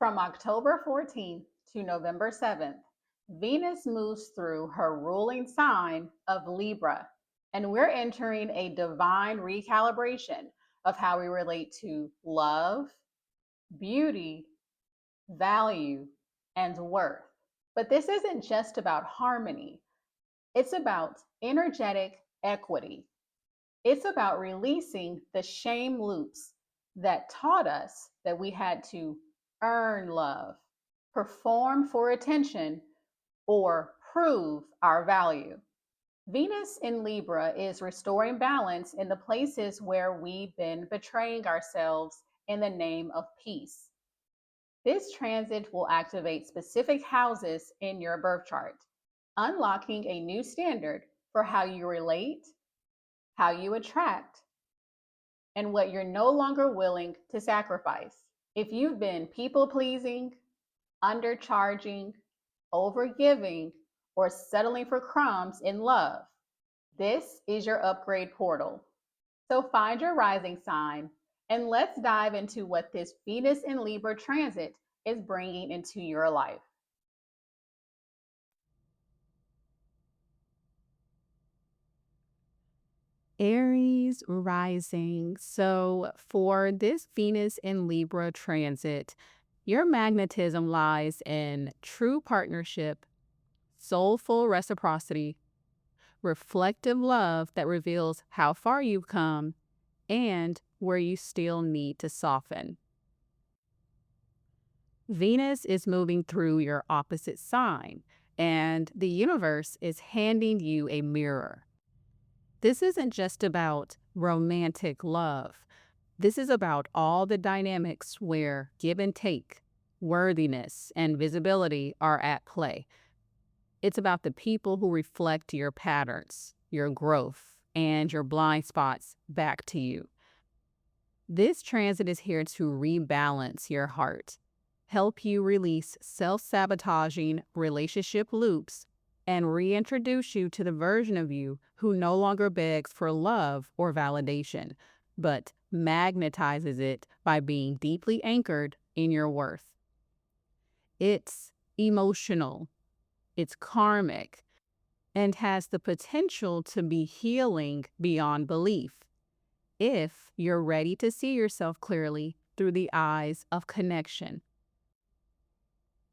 From October 14th to November 7th, Venus moves through her ruling sign of Libra, and we're entering a divine recalibration of how we relate to love, beauty, value, and worth. But this isn't just about harmony, it's about energetic equity. It's about releasing the shame loops that taught us that we had to earn love, perform for attention, or prove our value. Venus in Libra is restoring balance in the places where we've been betraying ourselves in the name of peace. This transit will activate specific houses in your birth chart, unlocking a new standard for how you relate, how you attract, and what you're no longer willing to sacrifice. If you've been people pleasing, undercharging, overgiving, or settling for crumbs in love, this is your upgrade portal. So find your rising sign and let's dive into what this Venus in Libra transit is bringing into your life. Aries rising. So, for this Venus in Libra transit, your magnetism lies in true partnership, soulful reciprocity, reflective love that reveals how far you've come and where you still need to soften. Venus is moving through your opposite sign, and the universe is handing you a mirror. This isn't just about romantic love. This is about all the dynamics where give and take, worthiness, and visibility are at play. It's about the people who reflect your patterns, your growth, and your blind spots back to you. This transit is here to rebalance your heart, help you release self-sabotaging relationship loops, and reintroduce you to the version of you who no longer begs for love or validation, but magnetizes it by being deeply anchored in your worth. It's emotional, it's karmic, and has the potential to be healing beyond belief if you're ready to see yourself clearly through the eyes of connection.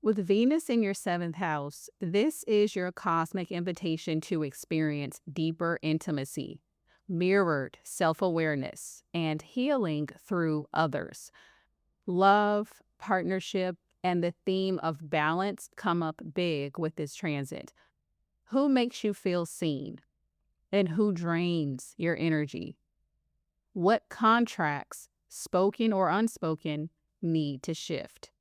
With Venus in your seventh house, this is your cosmic invitation to experience deeper intimacy, mirrored self-awareness, and healing through others. Love, partnership, and the theme of balance come up big with this transit. Who makes you feel seen? And who drains your energy? What contracts, spoken or unspoken, need to shift?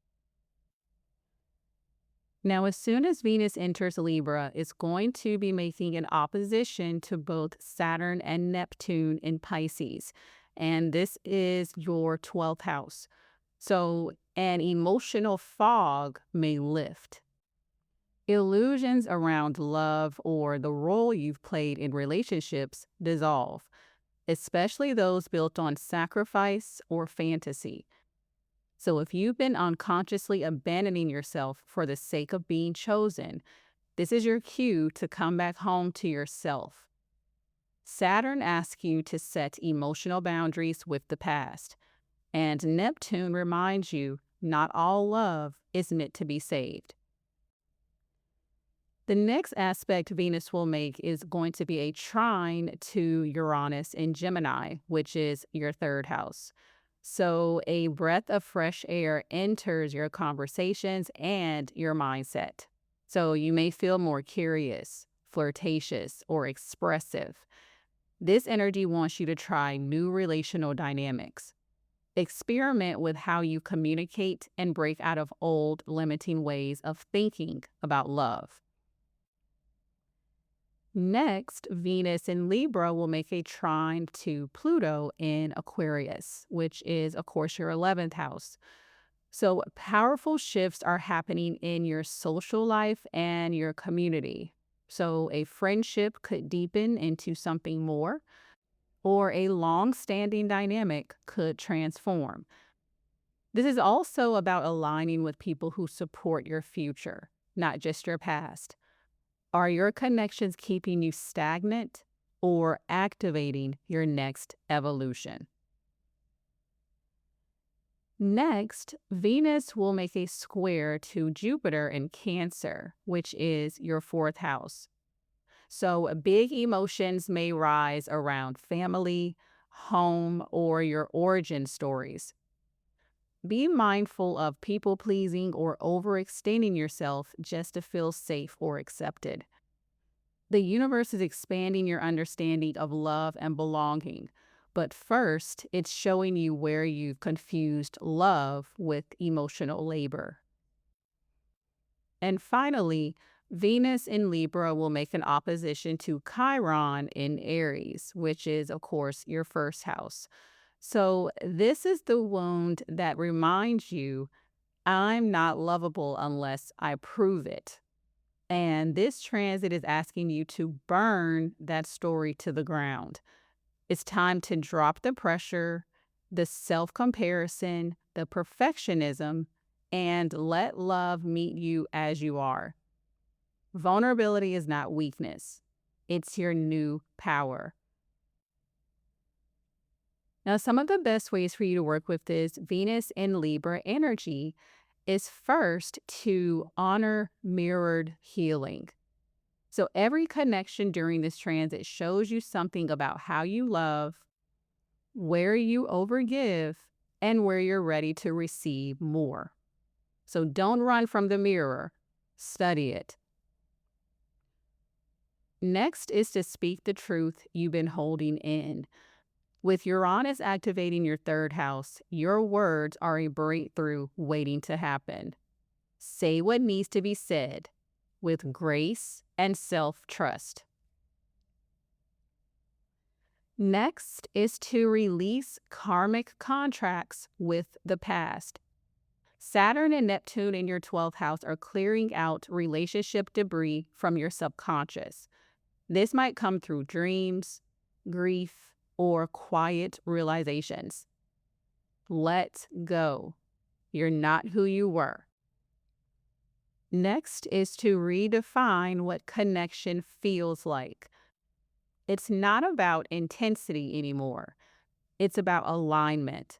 Now, as soon as Venus enters Libra, it's going to be making an opposition to both Saturn and Neptune in Pisces. And this is your 12th house. So an emotional fog may lift. Illusions around love or the role you've played in relationships dissolve, especially those built on sacrifice or fantasy. So if you've been unconsciously abandoning yourself for the sake of being chosen, this is your cue to come back home to yourself. Saturn asks you to set emotional boundaries with the past, and Neptune reminds you not all love is meant to be saved. The next aspect Venus will make is going to be a trine to Uranus in Gemini, which is your third house. So a breath of fresh air enters your conversations and your mindset. So you may feel more curious, flirtatious, or expressive. This energy wants you to try new relational dynamics. Experiment with how you communicate and break out of old, limiting ways of thinking about love. Next, Venus in Libra will make a trine to Pluto in Aquarius, which is, of course, your 11th house. So powerful shifts are happening in your social life and your community. So a friendship could deepen into something more, or a long-standing dynamic could transform. This is also about aligning with people who support your future, not just your past. Are your connections keeping you stagnant or activating your next evolution? Next, Venus will make a square to Jupiter in Cancer, which is your fourth house. So, big emotions may rise around family, home, or your origin stories. Be mindful of people pleasing or overextending yourself just to feel safe or accepted. The universe is expanding your understanding of love and belonging, but first, it's showing you where you've confused love with emotional labor. And finally, Venus in Libra will make an opposition to Chiron in Aries, which is, of course, your first house. So, this is the wound that reminds you, I'm not lovable unless I prove it. And this transit is asking you to burn that story to the ground. It's time to drop the pressure, the self comparison, the perfectionism, and let love meet you as you are. Vulnerability is not weakness, it's your new power. Now, some of the best ways for you to work with this Venus in Libra energy is first to honor mirrored healing. So, every connection during this transit shows you something about how you love, where you overgive, and where you're ready to receive more. So, don't run from the mirror, study it. Next is to speak the truth you've been holding in. With Uranus activating your third house, your words are a breakthrough waiting to happen. Say what needs to be said with grace and self-trust. Next is to release karmic contracts with the past. Saturn and Neptune in your 12th house are clearing out relationship debris from your subconscious. This might come through dreams, grief, or quiet realizations. Let go. You're not who you were. Next is to redefine what connection feels like. It's not about intensity anymore. It's about alignment.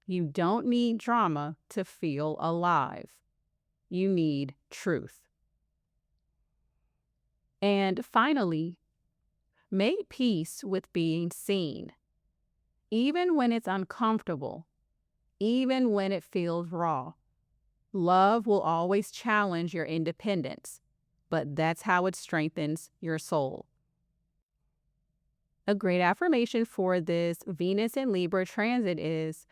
You don't need drama to feel alive. You need truth. And finally, make peace with being seen. Even when it's uncomfortable, even when it feels raw. Love will always challenge your independence, but that's how it strengthens your soul. A great affirmation for this Venus in Libra transit is,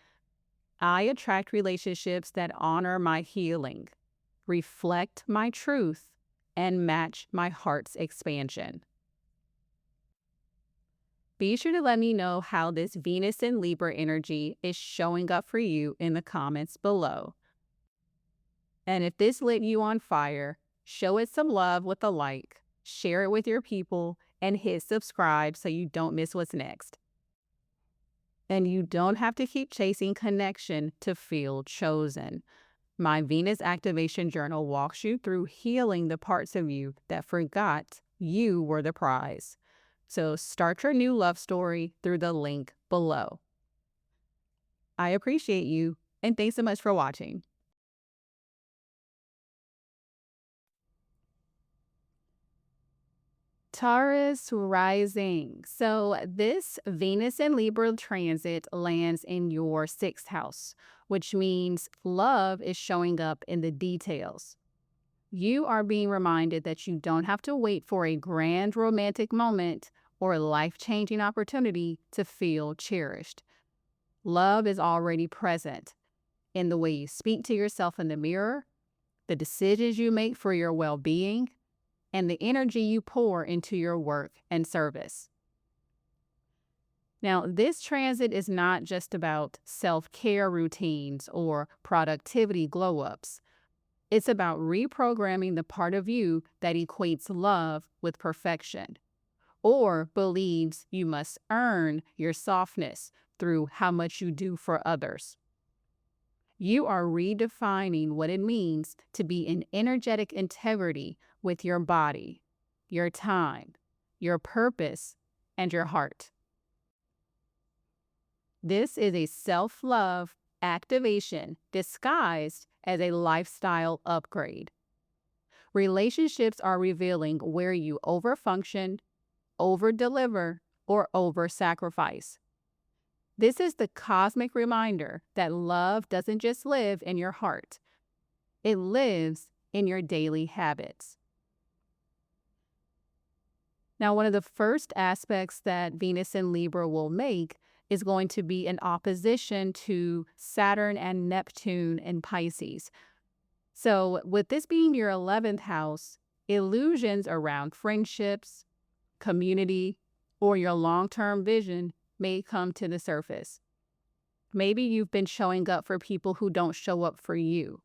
I attract relationships that honor my healing, reflect my truth, and match my heart's expansion. Be sure to let me know how this Venus in Libra energy is showing up for you in the comments below. And if this lit you on fire, show it some love with a like, share it with your people, and hit subscribe so you don't miss what's next. And you don't have to keep chasing connection to feel chosen. My Venus Activation Journal walks you through healing the parts of you that forgot you were the prize. So start your new love story through the link below. I appreciate you, and thanks so much for watching. Taurus rising. So this Venus in Libra transit lands in your 6th house, which means love is showing up in the details. You are being reminded that you don't have to wait for a grand romantic moment or a life-changing opportunity to feel cherished. Love is already present in the way you speak to yourself in the mirror, the decisions you make for your well-being, and the energy you pour into your work and service. Now, this transit is not just about self-care routines or productivity glow-ups. It's about reprogramming the part of you that equates love with perfection, or believes you must earn your softness through how much you do for others. You are redefining what it means to be in energetic integrity with your body, your time, your purpose, and your heart. This is a self-love activation disguised as a lifestyle upgrade. Relationships are revealing where you overfunction, over-deliver, or over-sacrifice. This is the cosmic reminder that love doesn't just live in your heart. It lives in your daily habits. Now, one of the first aspects that Venus in Libra will make is going to be an opposition to Saturn and Neptune in Pisces. So with this being your 11th house, illusions around friendships, community, or your long-term vision may come to the surface. Maybe you've been showing up for people who don't show up for you.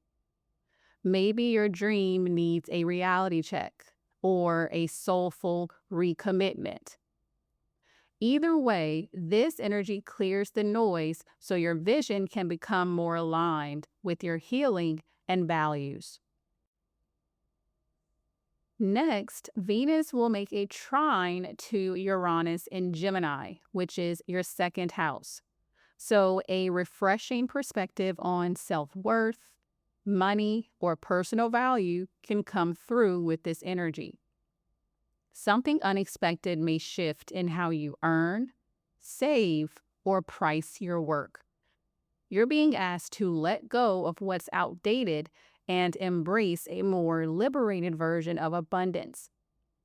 Maybe your dream needs a reality check or a soulful recommitment. Either way, this energy clears the noise so your vision can become more aligned with your healing and values. Next, Venus will make a trine to Uranus in Gemini, which is your second house. So a refreshing perspective on self-worth, money, or personal value can come through with this energy. Something unexpected may shift in how you earn, save, or price your work. You're being asked to let go of what's outdated and embrace a more liberated version of abundance,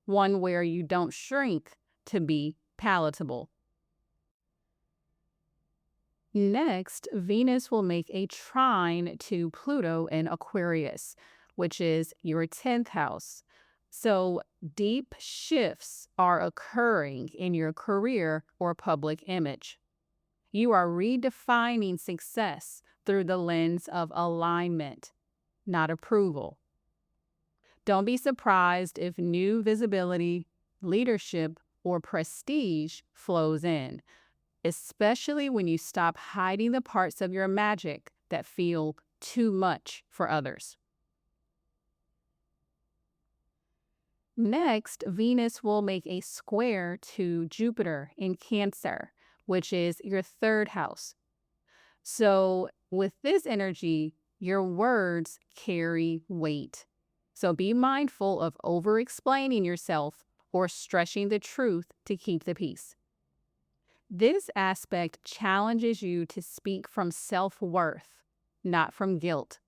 one where you don't shrink to be palatable. Next, Venus will make a trine to Pluto in Aquarius, which is your 10th house. So deep shifts are occurring in your career or public image. You are redefining success through the lens of alignment, not approval. Don't be surprised if new visibility, leadership, or prestige flows in, especially when you stop hiding the parts of your magic that feel too much for others. Next, Venus will make a square to Jupiter in Cancer, which is your 3rd house. So with this energy, your words carry weight. So be mindful of over-explaining yourself or stretching the truth to keep the peace. This aspect challenges you to speak from self-worth, not from guilt,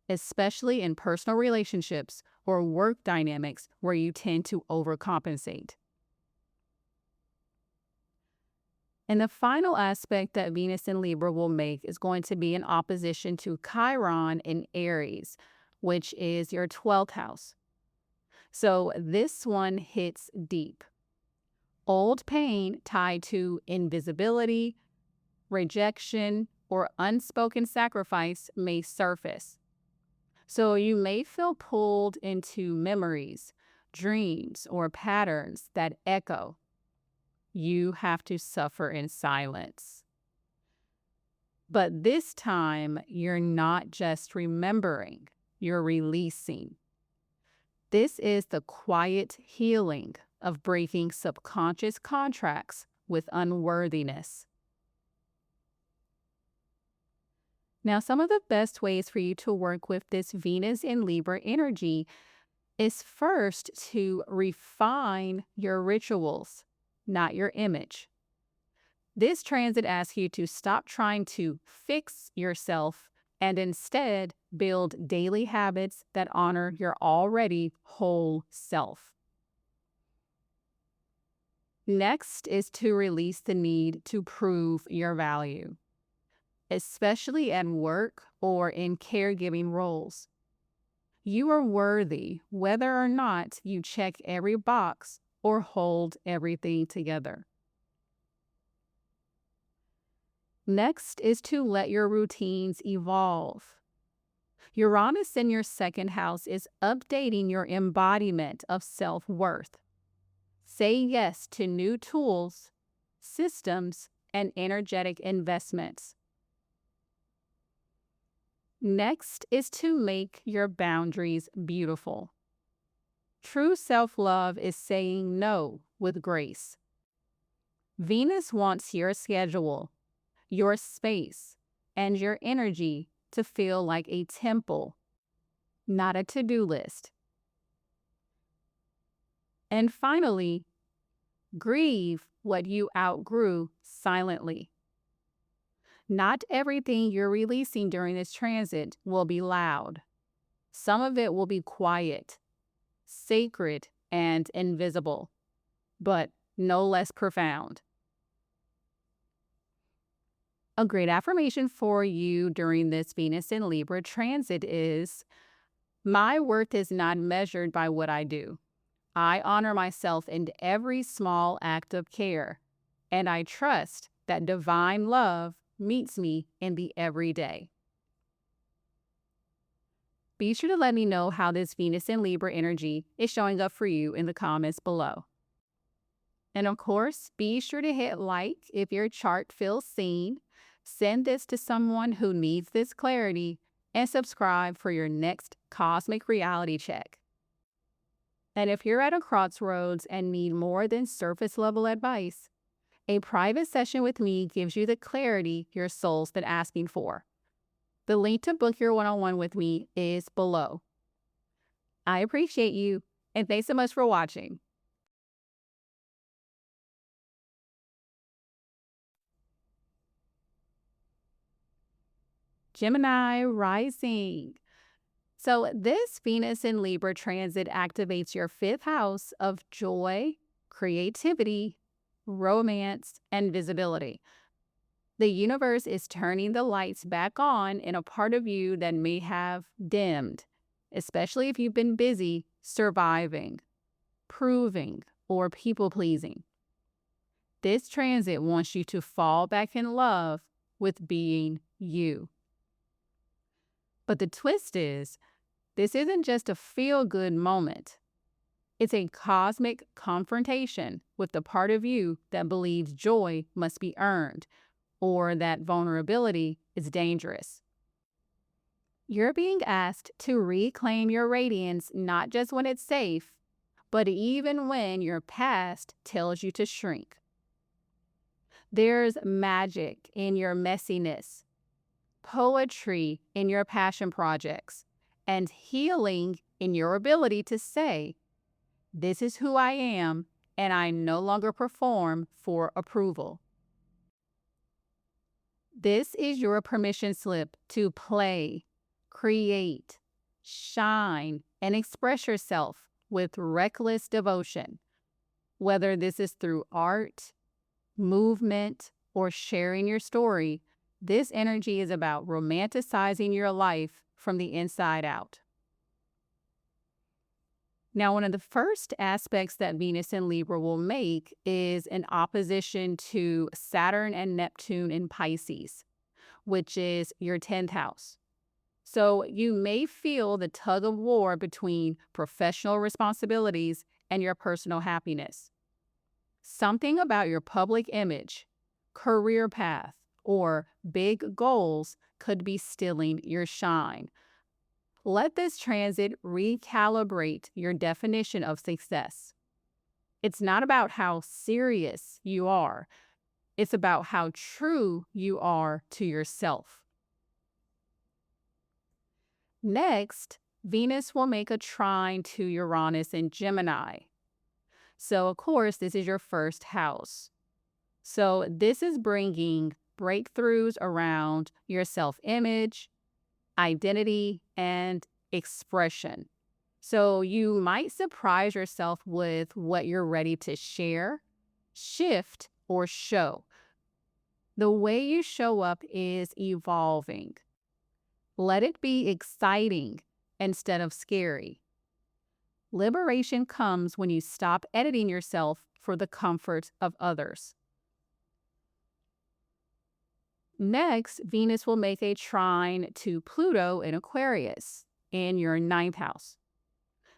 especially in personal relationships or work dynamics where you tend to overcompensate. And the final aspect that Venus in Libra will make is going to be in opposition to Chiron in Aries, which is your 12th house. So this one hits deep. Old pain tied to invisibility, rejection, or unspoken sacrifice may surface. So you may feel pulled into memories, dreams, or patterns that echo. You have to suffer in silence. But this time, you're not just remembering, you're releasing. This is the quiet healing of breaking subconscious contracts with unworthiness. Now, some of the best ways for you to work with this Venus in Libra energy is first to refine your rituals, not your image. This transit asks you to stop trying to fix yourself and instead build daily habits that honor your already whole self. Next is to release the need to prove your value, especially at work or in caregiving roles. You are worthy whether or not you check every box or hold everything together. Next is to let your routines evolve. Uranus in your 2nd house is updating your embodiment of self-worth. Say yes to new tools, systems, and energetic investments. Next is to make your boundaries beautiful. True self-love is saying no with grace. Venus wants your schedule, your space, and your energy to feel like a temple, not a to-do list. And finally, grieve what you outgrew silently. Not everything you're releasing during this transit will be loud. Some of it will be quiet, sacred, and invisible, but no less profound. A great affirmation for you during this Venus in Libra transit is, my worth is not measured by what I do. I honor myself in every small act of care, and I trust that divine love meets me in the everyday. Be sure to let me know how this Venus in Libra energy is showing up for you in the comments below. And of course, be sure to hit like if your chart feels seen, send this to someone who needs this clarity, and subscribe for your next cosmic reality check. And if you're at a crossroads and need more than surface level advice, a private session with me gives you the clarity your soul's been asking for. The link to book your one-on-one with me is below. I appreciate you, and thanks so much for watching. Gemini rising. So this Venus in Libra transit activates your 5th house of joy, creativity, romance, and visibility. The universe is turning the lights back on in a part of you that may have dimmed, especially if you've been busy surviving, proving, or people-pleasing. This transit wants you to fall back in love with being you. But the twist is, this isn't just a feel-good moment. It's a cosmic confrontation with the part of you that believes joy must be earned, or that vulnerability is dangerous. You're being asked to reclaim your radiance not just when it's safe, but even when your past tells you to shrink. There's magic in your messiness, poetry in your passion projects, and healing in your ability to say, this is who I am, and I no longer perform for approval. This is your permission slip to play, create, shine, and express yourself with reckless devotion. Whether this is through art, movement, or sharing your story, this energy is about romanticizing your life from the inside out. Now, one of the first aspects that Venus in Libra will make is an opposition to Saturn and Neptune in Pisces, which is your 10th house. So you may feel the tug of war between professional responsibilities and your personal happiness. Something about your public image, career path, or big goals could be stealing your shine. Let this transit recalibrate your definition of success. It's not about how serious you are. It's about how true you are to yourself. Next, Venus will make a trine to Uranus in Gemini. So, of course, this is your 1st house. So this is bringing breakthroughs around your self-image, identity, and expression. So you might surprise yourself with what you're ready to share, shift, or show. The way you show up is evolving. Let it be exciting instead of scary. Liberation comes when you stop editing yourself for the comfort of others. Next, Venus will make a trine to Pluto in Aquarius in your 9th house.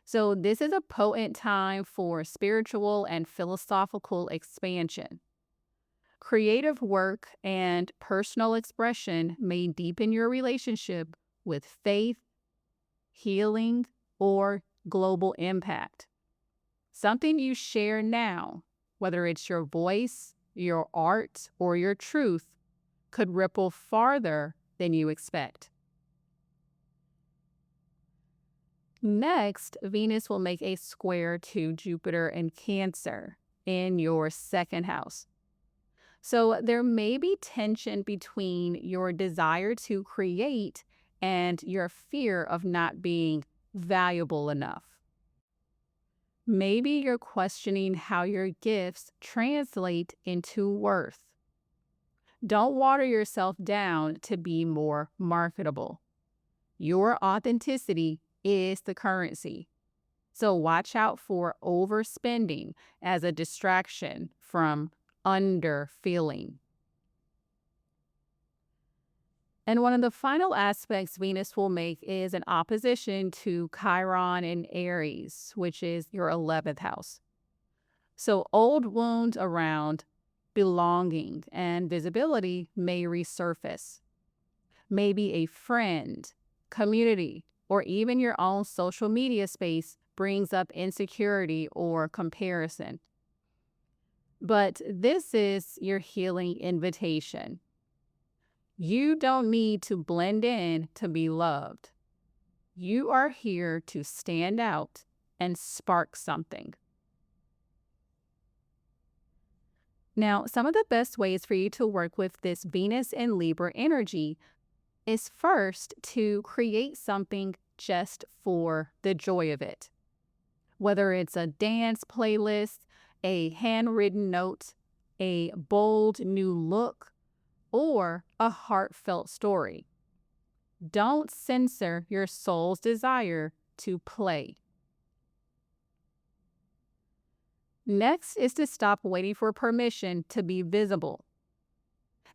So this is a potent time for spiritual and philosophical expansion. Creative work and personal expression may deepen your relationship with faith, healing, or global impact. Something you share now, whether it's your voice, your art, or your truth, could ripple farther than you expect. Next, Venus will make a square to Jupiter and Cancer in your second house. So there may be tension between your desire to create and your fear of not being valuable enough. Maybe you're questioning how your gifts translate into worth. Don't water yourself down to be more marketable. Your authenticity is the currency. So watch out for overspending as a distraction from underfeeling. And one of the final aspects Venus will make is an opposition to Chiron in Aries, which is your 11th house. So old wounds around belonging and visibility may resurface. Maybe a friend, community, or even your own social media space brings up insecurity or comparison. But this is your healing invitation. You don't need to blend in to be loved. You are here to stand out and spark something. Now, some of the best ways for you to work with this Venus and Libra energy is first to create something just for the joy of it. Whether it's a dance playlist, a handwritten note, a bold new look, or a heartfelt story. Don't censor your soul's desire to play. Next is to stop waiting for permission to be visible.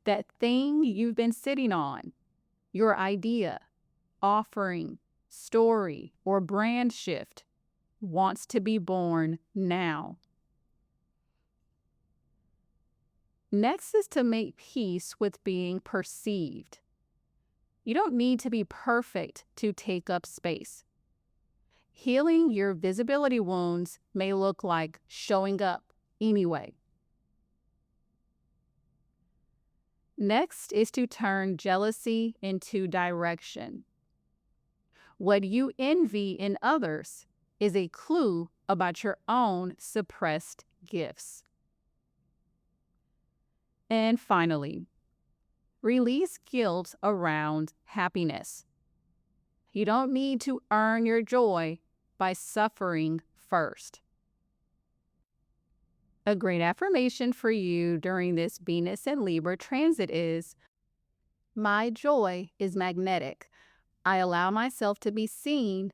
That thing you've been sitting on, your idea, offering, story, or brand shift, wants to be born now. Next is to make peace with being perceived. You don't need to be perfect to take up space. Healing your visibility wounds may look like showing up anyway. Next is to turn jealousy into direction. What you envy in others is a clue about your own suppressed gifts. And finally, release guilt around happiness. You don't need to earn your joy by suffering first. A great affirmation for you during this Venus and Libra transit is, my joy is magnetic. I allow myself to be seen,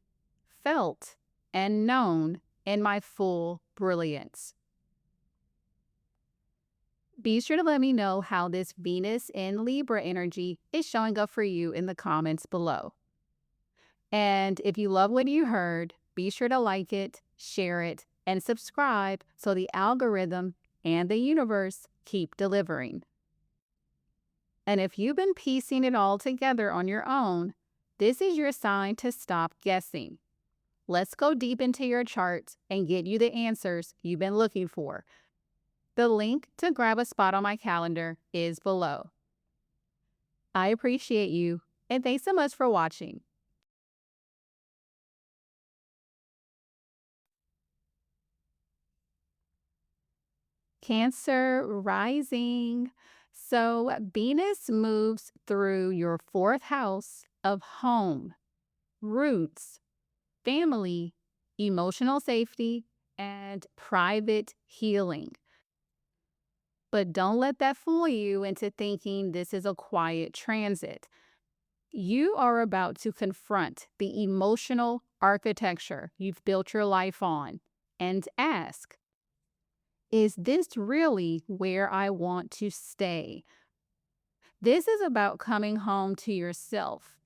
felt, and known in my full brilliance. Be sure to let me know how this Venus and Libra energy is showing up for you in the comments below. And if you love what you heard, be sure to like it, share it, and subscribe so the algorithm and the universe keep delivering. And if you've been piecing it all together on your own, this is your sign to stop guessing. Let's go deep into your chart and get you the answers you've been looking for. The link to grab a spot on my calendar is below. I appreciate you, and thanks so much for watching. Cancer rising. So Venus moves through your 4th house of home, roots, family, emotional safety, and private healing. But don't let that fool you into thinking this is a quiet transit. You are about to confront the emotional architecture you've built your life on and ask, is this really where I want to stay? This is about coming home to yourself.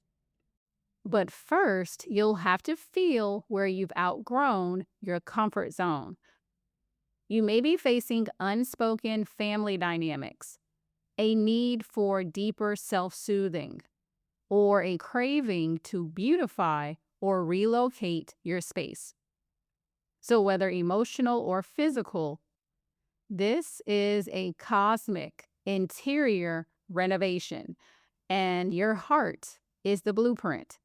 But first, you'll have to feel where you've outgrown your comfort zone. You may be facing unspoken family dynamics, a need for deeper self-soothing, or a craving to beautify or relocate your space. So, whether emotional or physical, this is a cosmic interior renovation, and your heart is the blueprint.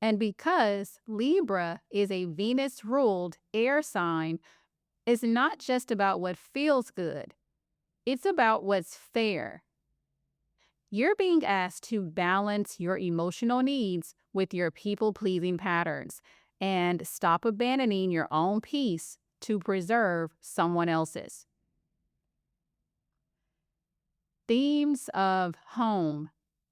And because Libra is a Venus ruled air sign, it's not just about what feels good, it's about what's fair. You're being asked to balance your emotional needs with your people pleasing patterns and stop abandoning your own peace to preserve someone else's. Themes of home,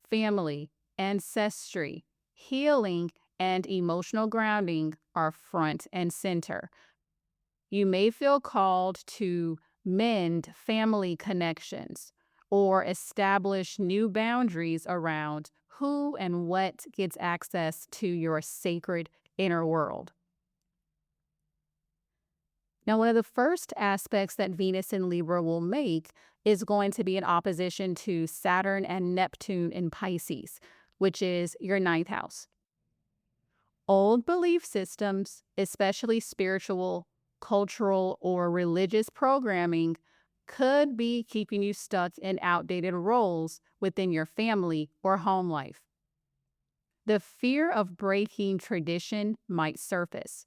family, ancestry, healing, and emotional grounding are front and center. You may feel called to mend family connections or establish new boundaries around who and what gets access to your sacred inner world. Now, one of the first aspects that Venus in Libra will make is going to be in opposition to Saturn and Neptune in Pisces, which is your ninth house. Old belief systems, especially spiritual, cultural, or religious programming, could be keeping you stuck in outdated roles within your family or home life. The fear of breaking tradition might surface,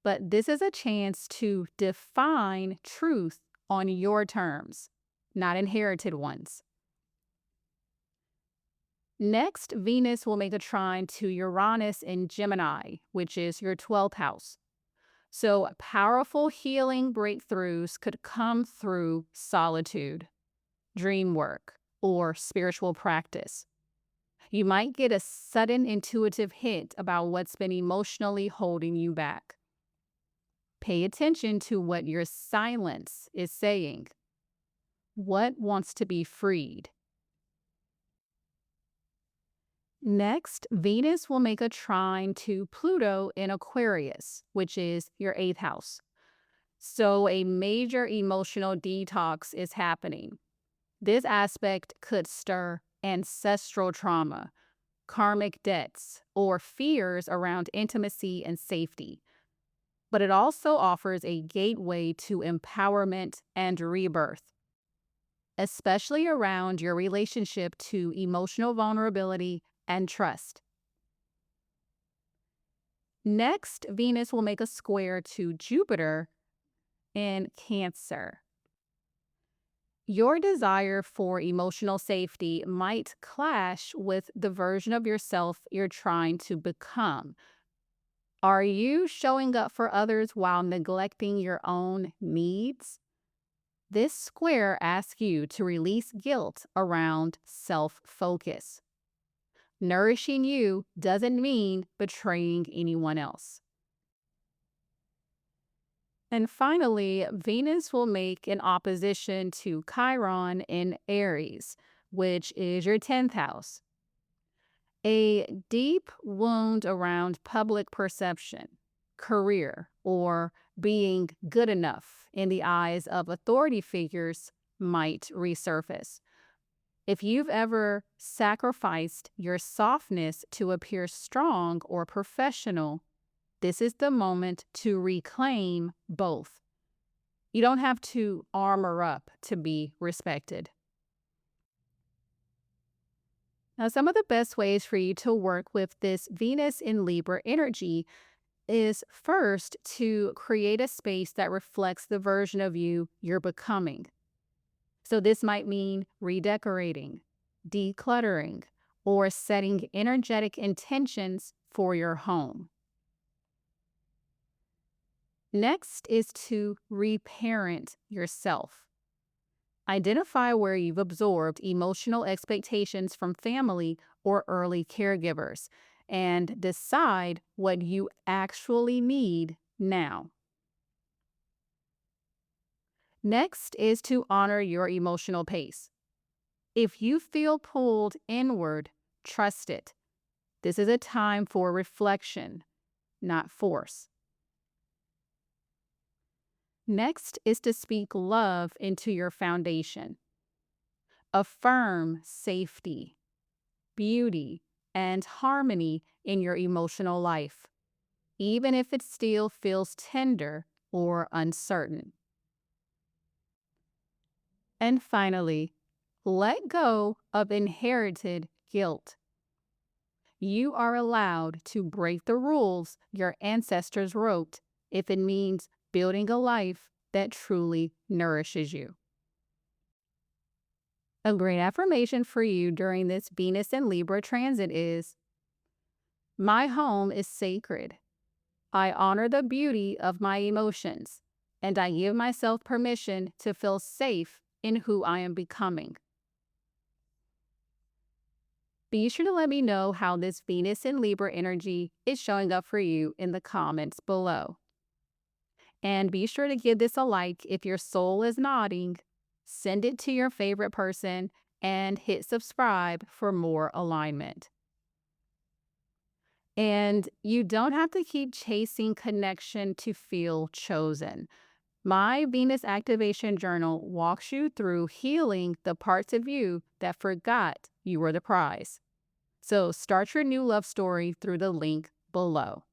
but this is a chance to define truth on your terms, not inherited ones. Next, Venus will make a trine to Uranus in Gemini, which is your 12th house. So powerful healing breakthroughs could come through solitude, dream work, or spiritual practice. You might get a sudden intuitive hint about what's been emotionally holding you back. Pay attention to what your silence is saying. What wants to be freed? Next, Venus will make a trine to Pluto in Aquarius, which is your 8th house. So a major emotional detox is happening. This aspect could stir ancestral trauma, karmic debts, or fears around intimacy and safety. But it also offers a gateway to empowerment and rebirth, especially around your relationship to emotional vulnerability and trust. Next, Venus will make a square to Jupiter in Cancer. Your desire for emotional safety might clash with the version of yourself you're trying to become. Are you showing up for others while neglecting your own needs? This square asks you to release guilt around self-focus. Nourishing you doesn't mean betraying anyone else. And finally, Venus will make an opposition to Chiron in Aries, which is your 10th house. A deep wound around public perception, career, or being good enough in the eyes of authority figures might resurface. If you've ever sacrificed your softness to appear strong or professional, this is the moment to reclaim both. You don't have to armor up to be respected. Now, some of the best ways for you to work with this Venus in Libra energy is first to create a space that reflects the version of you you're becoming. So this might mean redecorating, decluttering, or setting energetic intentions for your home. Next is to reparent yourself. Identify where you've absorbed emotional expectations from family or early caregivers and decide what you actually need now. Next is to honor your emotional pace. If you feel pulled inward, trust it. This is a time for reflection, not force. Next is to speak love into your foundation. Affirm safety. beauty, and harmony in your emotional life, even if it still feels tender or uncertain. And finally, let go of inherited guilt. You are allowed to break the rules your ancestors wrote if it means building a life that truly nourishes you. A great affirmation for you during this Venus and Libra transit is, my home is sacred. I honor the beauty of my emotions, and I give myself permission to feel safe in who I am becoming. Be sure to let me know how this Venus and Libra energy is showing up for you in the comments below. And be sure to give this a like if your soul is nodding, send it to your favorite person, and hit subscribe for more alignment. And you don't have to keep chasing connection to feel chosen. My Venus Activation Journal walks you through healing the parts of you that forgot you were the prize. So start your new love story through the link below.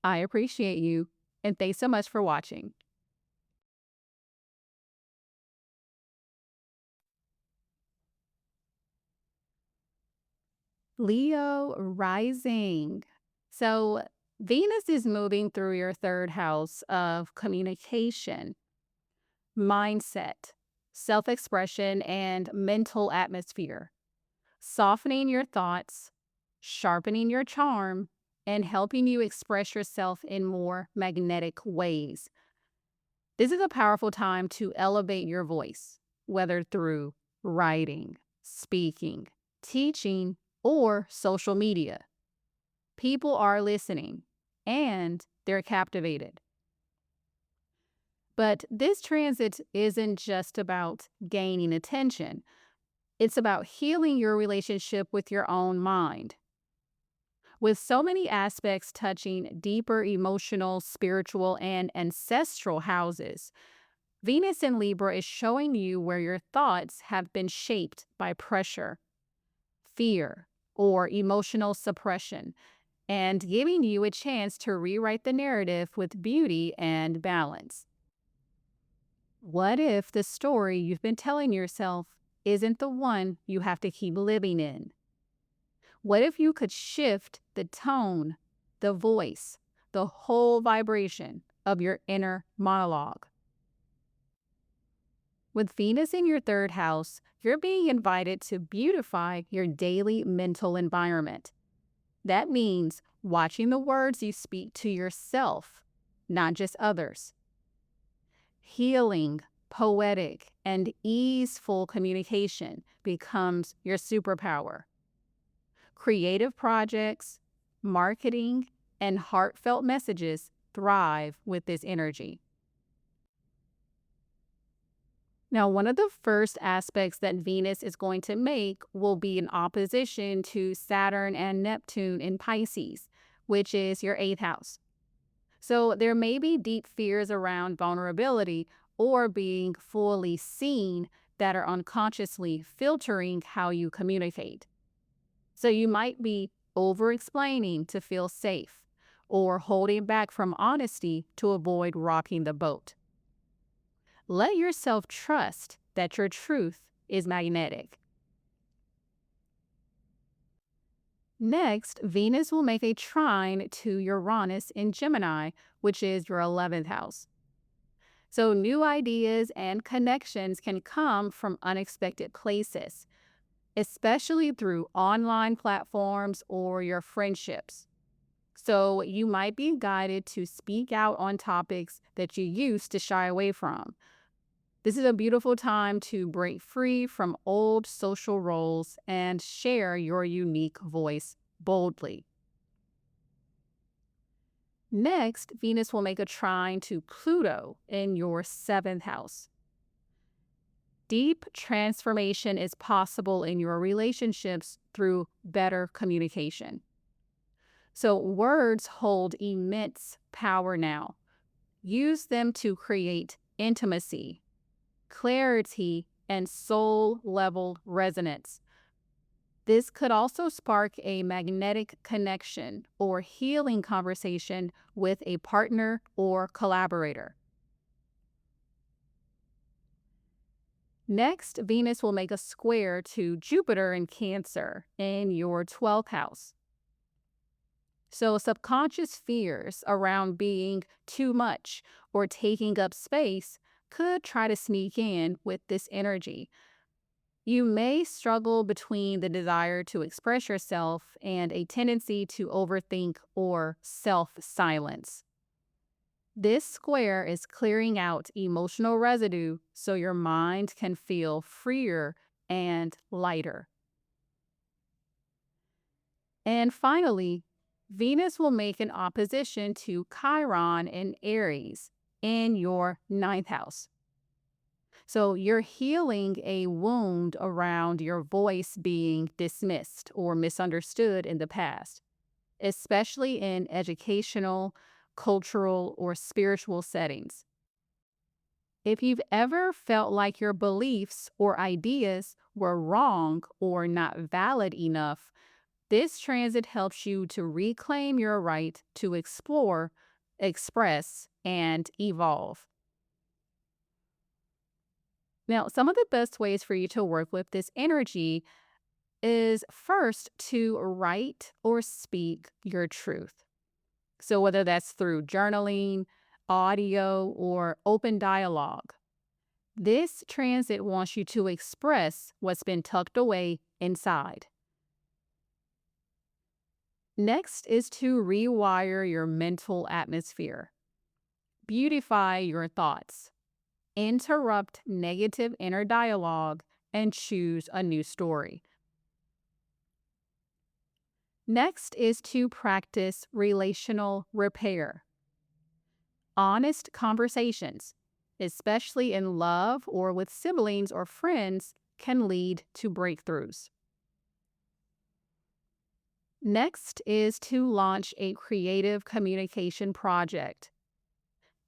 I appreciate you, and thanks so much for watching. Leo rising. So Venus is moving through your third house of communication, mindset, self-expression, and mental atmosphere, softening your thoughts, sharpening your charm, and helping you express yourself in more magnetic ways. This is a powerful time to elevate your voice, whether through writing, speaking, teaching, or social media. People are listening, and they're captivated. But this transit isn't just about gaining attention. It's about healing your relationship with your own mind. With so many aspects touching deeper emotional, spiritual, and ancestral houses, Venus in Libra is showing you where your thoughts have been shaped by pressure, fear, or emotional suppression, and giving you a chance to rewrite the narrative with beauty and balance. What if the story you've been telling yourself isn't the one you have to keep living in? What if you could shift the tone, the voice, the whole vibration of your inner monologue? With Venus in your third house, you're being invited to beautify your daily mental environment. That means watching the words you speak to yourself, not just others. Healing, poetic, and easeful communication becomes your superpower. Creative projects, marketing, and heartfelt messages thrive with this energy. Now, one of the first aspects that Venus is going to make will be in opposition to Saturn and Neptune in Pisces, which is your 8th house. So there may be deep fears around vulnerability or being fully seen that are unconsciously filtering how you communicate. So you might be over-explaining to feel safe or holding back from honesty to avoid rocking the boat. Let yourself trust that your truth is magnetic. Next, Venus will make a trine to Uranus in Gemini, which is your 11th house. So new ideas and connections can come from unexpected places, especially through online platforms or your friendships. So you might be guided to speak out on topics that you used to shy away from. This is a beautiful time to break free from old social roles and share your unique voice boldly. Next, Venus will make a trine to Pluto in your 7th house. Deep transformation is possible in your relationships through better communication. So words hold immense power now. Use them to create intimacy, clarity, and soul-level resonance. This could also spark a magnetic connection or healing conversation with a partner or collaborator. Next, Venus will make a square to Jupiter in Cancer in your 12th house. So, subconscious fears around being too much or taking up space could try to sneak in with this energy. You may struggle between the desire to express yourself and a tendency to overthink or self-silence. This square is clearing out emotional residue so your mind can feel freer and lighter. And finally, Venus will make an opposition to Chiron in Aries in your 9th house. So you're healing a wound around your voice being dismissed or misunderstood in the past, especially in educational, cultural, or spiritual settings. If you've ever felt like your beliefs or ideas were wrong or not valid enough, this transit helps you to reclaim your right to explore, express, and evolve. Now, some of the best ways for you to work with this energy is first to write or speak your truth. So, whether that's through journaling, audio, or open dialogue, this transit wants you to express what's been tucked away inside. Next is to rewire your mental atmosphere, beautify your thoughts, interrupt negative inner dialogue, and choose a new story. Next is to practice relational repair. Honest conversations, especially in love or with siblings or friends, can lead to breakthroughs. Next is to launch a creative communication project.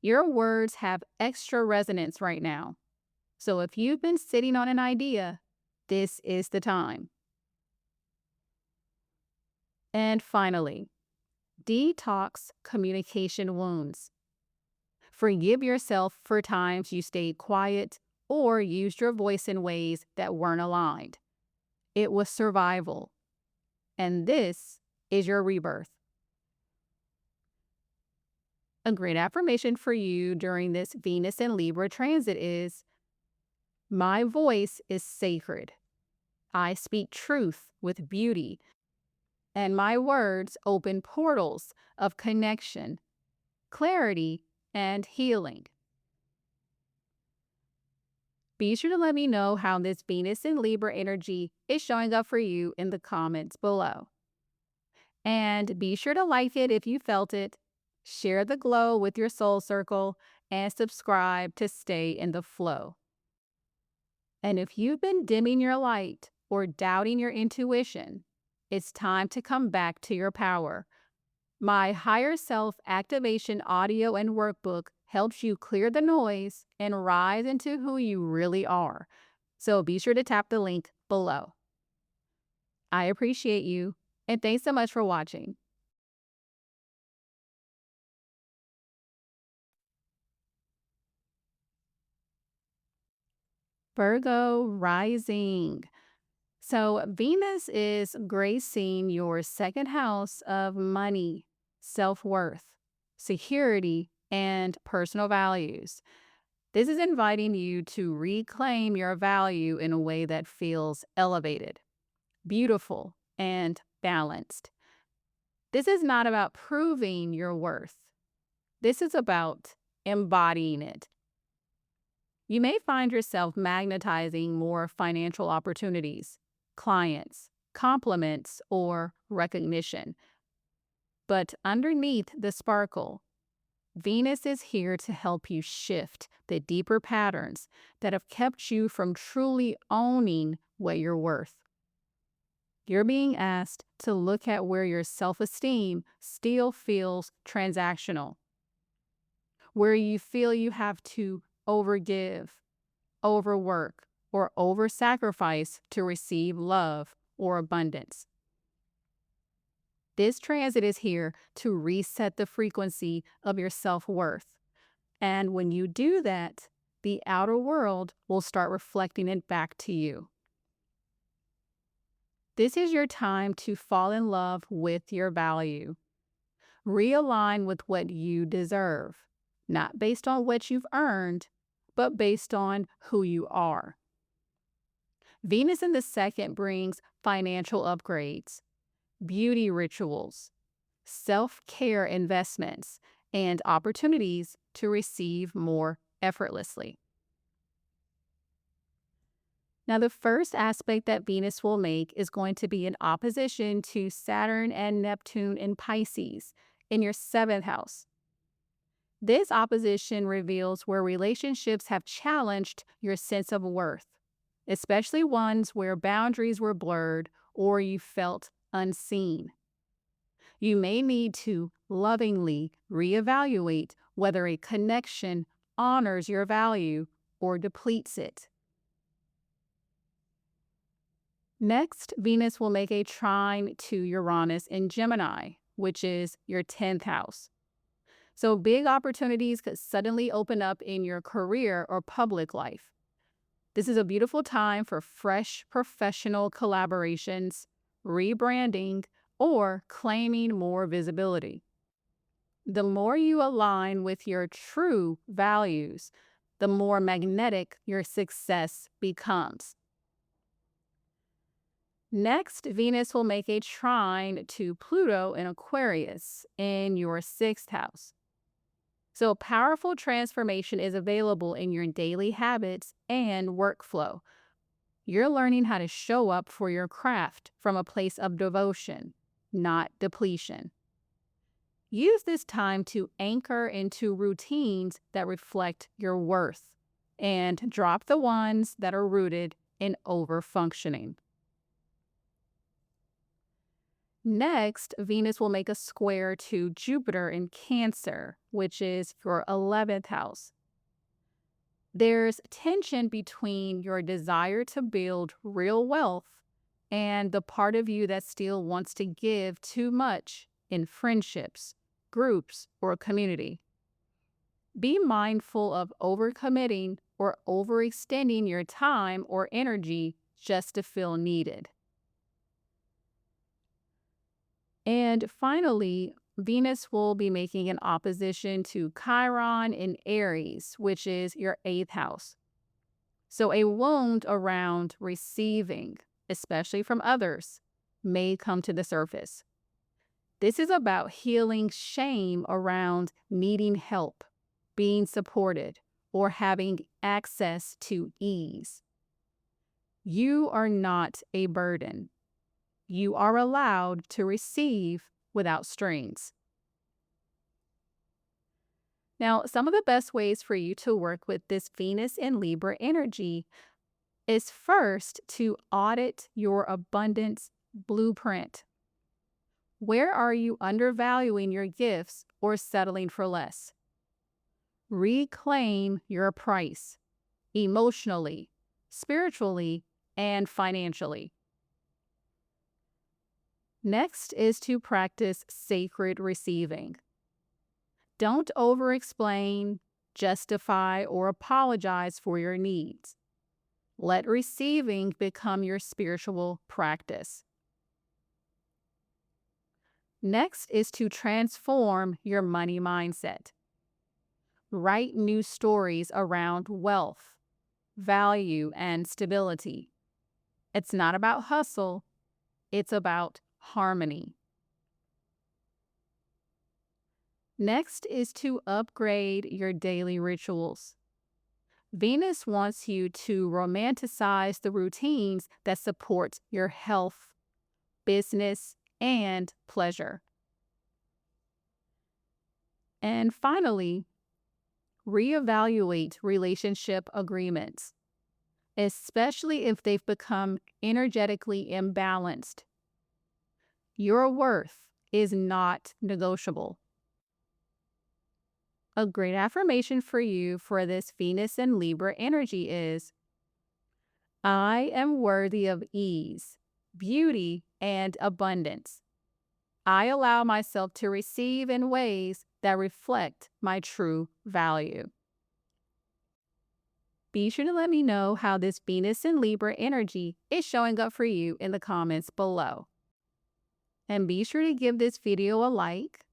Your words have extra resonance right now. So if you've been sitting on an idea, this is the time. And finally, detox communication wounds. Forgive yourself for times you stayed quiet or used your voice in ways that weren't aligned. It was survival. And this is your rebirth. A great affirmation for you during this Venus and Libra transit is, my voice is sacred. I speak truth with beauty, and my words open portals of connection, clarity, and healing. Be sure to let me know how this Venus and Libra energy is showing up for you in the comments below. And be sure to like it if you felt it, share the glow with your soul circle, and subscribe to stay in the flow. And if you've been dimming your light or doubting your intuition, it's time to come back to your power. My Higher Self Activation audio and workbook helps you clear the noise and rise into who you really are. So be sure to tap the link below. I appreciate you, and thanks so much for watching. Virgo rising. So Venus is gracing your 2nd house of money, self-worth, security, and personal values. This is inviting you to reclaim your value in a way that feels elevated, beautiful, and balanced. This is not about proving your worth. This is about embodying it. You may find yourself magnetizing more financial opportunities, clients, compliments, or recognition. But underneath the sparkle, Venus is here to help you shift the deeper patterns that have kept you from truly owning what you're worth. You're being asked to look at where your self-esteem still feels transactional, where you feel you have to overgive, overwork, or over-sacrifice to receive love or abundance. This transit is here to reset the frequency of your self-worth. And when you do that, the outer world will start reflecting it back to you. This is your time to fall in love with your value. Realign with what you deserve, not based on what you've earned, but based on who you are. Venus in the second brings financial upgrades, beauty rituals, self-care investments, and opportunities to receive more effortlessly. Now, the first aspect that Venus will make is going to be in opposition to Saturn and Neptune in Pisces in your 7th house. This opposition reveals where relationships have challenged your sense of worth, especially ones where boundaries were blurred or you felt unseen. You may need to lovingly reevaluate whether a connection honors your value or depletes it. Next, Venus will make a trine to Uranus in Gemini, which is your 10th house. So big opportunities could suddenly open up in your career or public life. This is a beautiful time for fresh professional collaborations, rebranding, or claiming more visibility. The more you align with your true values, the more magnetic your success becomes. Next, Venus will make a trine to Pluto in Aquarius in your 6th house. So powerful transformation is available in your daily habits and workflow. You're learning how to show up for your craft from a place of devotion, not depletion. Use this time to anchor into routines that reflect your worth and drop the ones that are rooted in overfunctioning. Next, Venus will make a square to Jupiter in Cancer, which is your 11th house. There's tension between your desire to build real wealth and the part of you that still wants to give too much in friendships, groups, or community. Be mindful of overcommitting or overextending your time or energy just to feel needed. And finally, Venus will be making an opposition to Chiron in Aries, which is your 8th house. So a wound around receiving, especially from others, may come to the surface. This is about healing shame around needing help, being supported, or having access to ease. You are not a burden. You are allowed to receive without strings. Now, some of the best ways for you to work with this Venus and Libra energy is first to audit your abundance blueprint. Where are you undervaluing your gifts or settling for less? Reclaim your price emotionally, spiritually, and financially. Next is to practice sacred receiving. Don't over-explain, justify, or apologize for your needs. Let receiving become your spiritual practice. Next is to transform your money mindset. Write new stories around wealth, value, and stability. It's not about hustle, it's about harmony. Next is to upgrade your daily rituals. Venus wants you to romanticize the routines that support your health, business, and pleasure. And finally, reevaluate relationship agreements, especially if they've become energetically imbalanced. Your worth is not negotiable. A great affirmation for you for this Venus and Libra energy is, I am worthy of ease, beauty, and abundance. I allow myself to receive in ways that reflect my true value. Be sure to let me know how this Venus and Libra energy is showing up for you in the comments below. And be sure to give this video a like,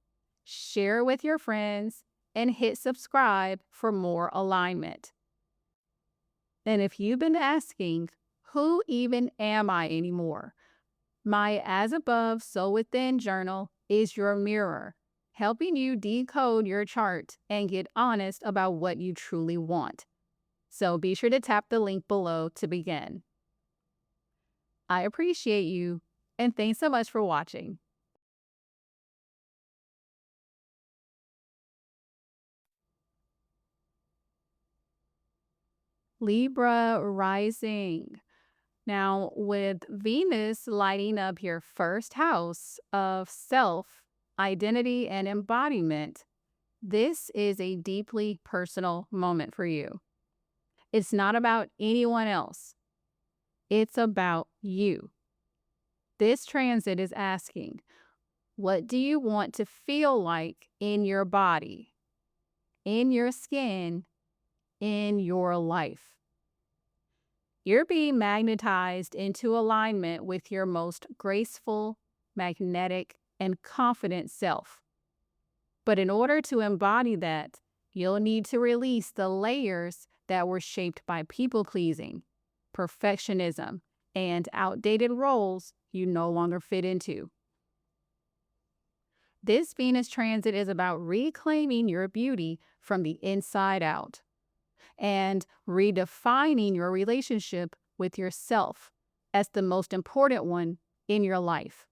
share it with your friends, and hit subscribe for more alignment. And if you've been asking, who even am I anymore? My As Above, So Within journal is your mirror, helping you decode your chart and get honest about what you truly want. So be sure to tap the link below to begin. I appreciate you, and thanks so much for watching. Libra rising. Now, with Venus lighting up your first house of self, identity, and embodiment, this is a deeply personal moment for you. It's not about anyone else. It's about you. This transit is asking, what do you want to feel like in your body, in your skin, in your life? You're being magnetized into alignment with your most graceful, magnetic, and confident self. But in order to embody that, you'll need to release the layers that were shaped by people-pleasing, perfectionism, and outdated roles you no longer fit into. This Venus transit is about reclaiming your beauty from the inside out and redefining your relationship with yourself as the most important one in your life.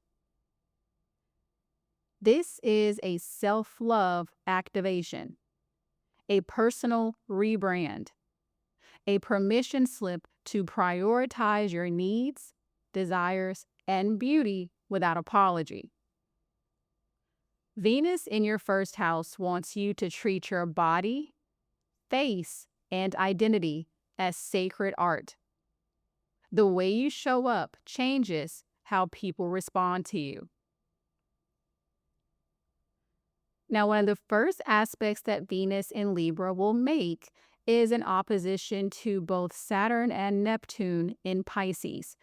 This is a self-love activation, a personal rebrand, a permission slip to prioritize your needs, desires, and beauty without apology. Venus in your first house wants you to treat your body, face, and identity as sacred art. The way you show up changes how people respond to you. Now, one of the first aspects that Venus in Libra will make is an opposition to both Saturn and Neptune in Pisces,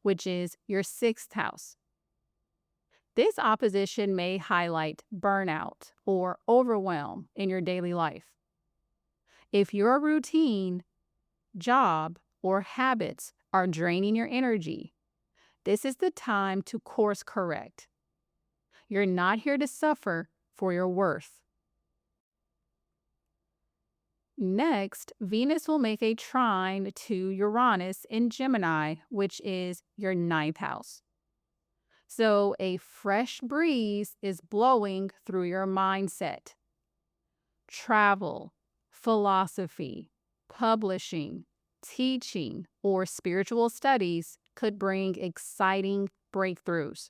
which is your 6th house. This opposition may highlight burnout or overwhelm in your daily life. If your routine, job, or habits are draining your energy, this is the time to course correct. You're not here to suffer for your worth. Next, Venus will make a trine to Uranus in Gemini, which is your 9th house. So a fresh breeze is blowing through your mindset. Travel, philosophy, publishing, teaching, or spiritual studies could bring exciting breakthroughs.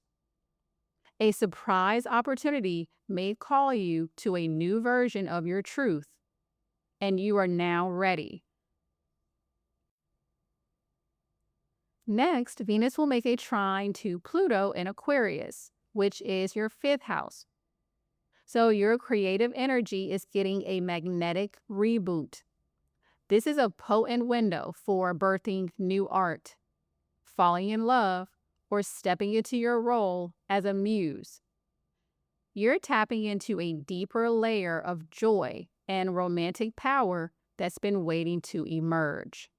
A surprise opportunity may call you to a new version of your truth, and you are now ready. Next, Venus will make a trine to Pluto in Aquarius, which is your 5th house. So your creative energy is getting a magnetic reboot. This is a potent window for birthing new art, falling in love, or stepping into your role as a muse. You're tapping into a deeper layer of joy and romantic power that's been waiting to emerge.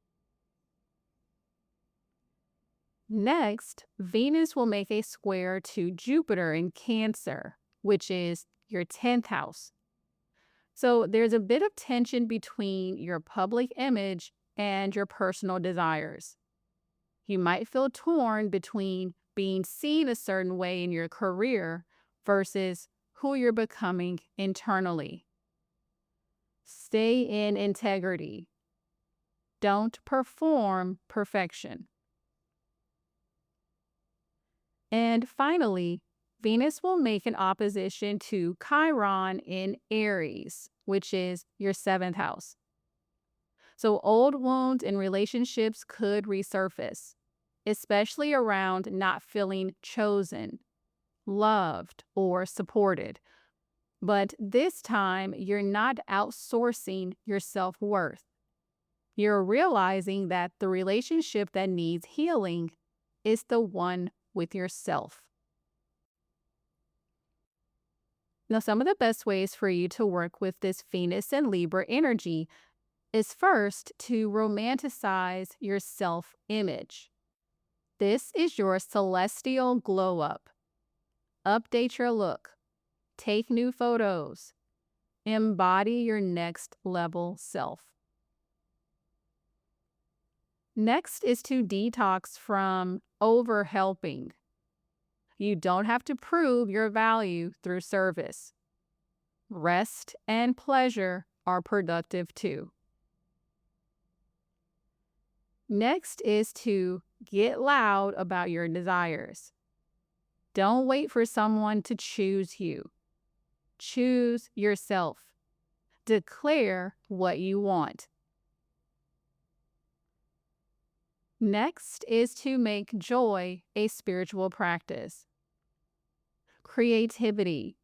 Next, Venus will make a square to Jupiter in Cancer, which is your 10th house. So there's a bit of tension between your public image and your personal desires. You might feel torn between being seen a certain way in your career versus who you're becoming internally. Stay in integrity. Don't perform perfection. And finally, Venus will make an opposition to Chiron in Aries, which is your 7th house. So old wounds in relationships could resurface, especially around not feeling chosen, loved, or supported. But this time, you're not outsourcing your self-worth. You're realizing that the relationship that needs healing is the one with yourself. Now, some of the best ways for you to work with this Venus and Libra energy is first to romanticize your self-image. This is your celestial glow up. Update your look. Take new photos. Embody your next level self. Next is to detox from over-helping. You don't have to prove your value through service. Rest and pleasure are productive too. Next is to get loud about your desires. Don't wait for someone to choose you. Choose yourself. Declare what you want. Next is to make joy a spiritual practice. Creativity,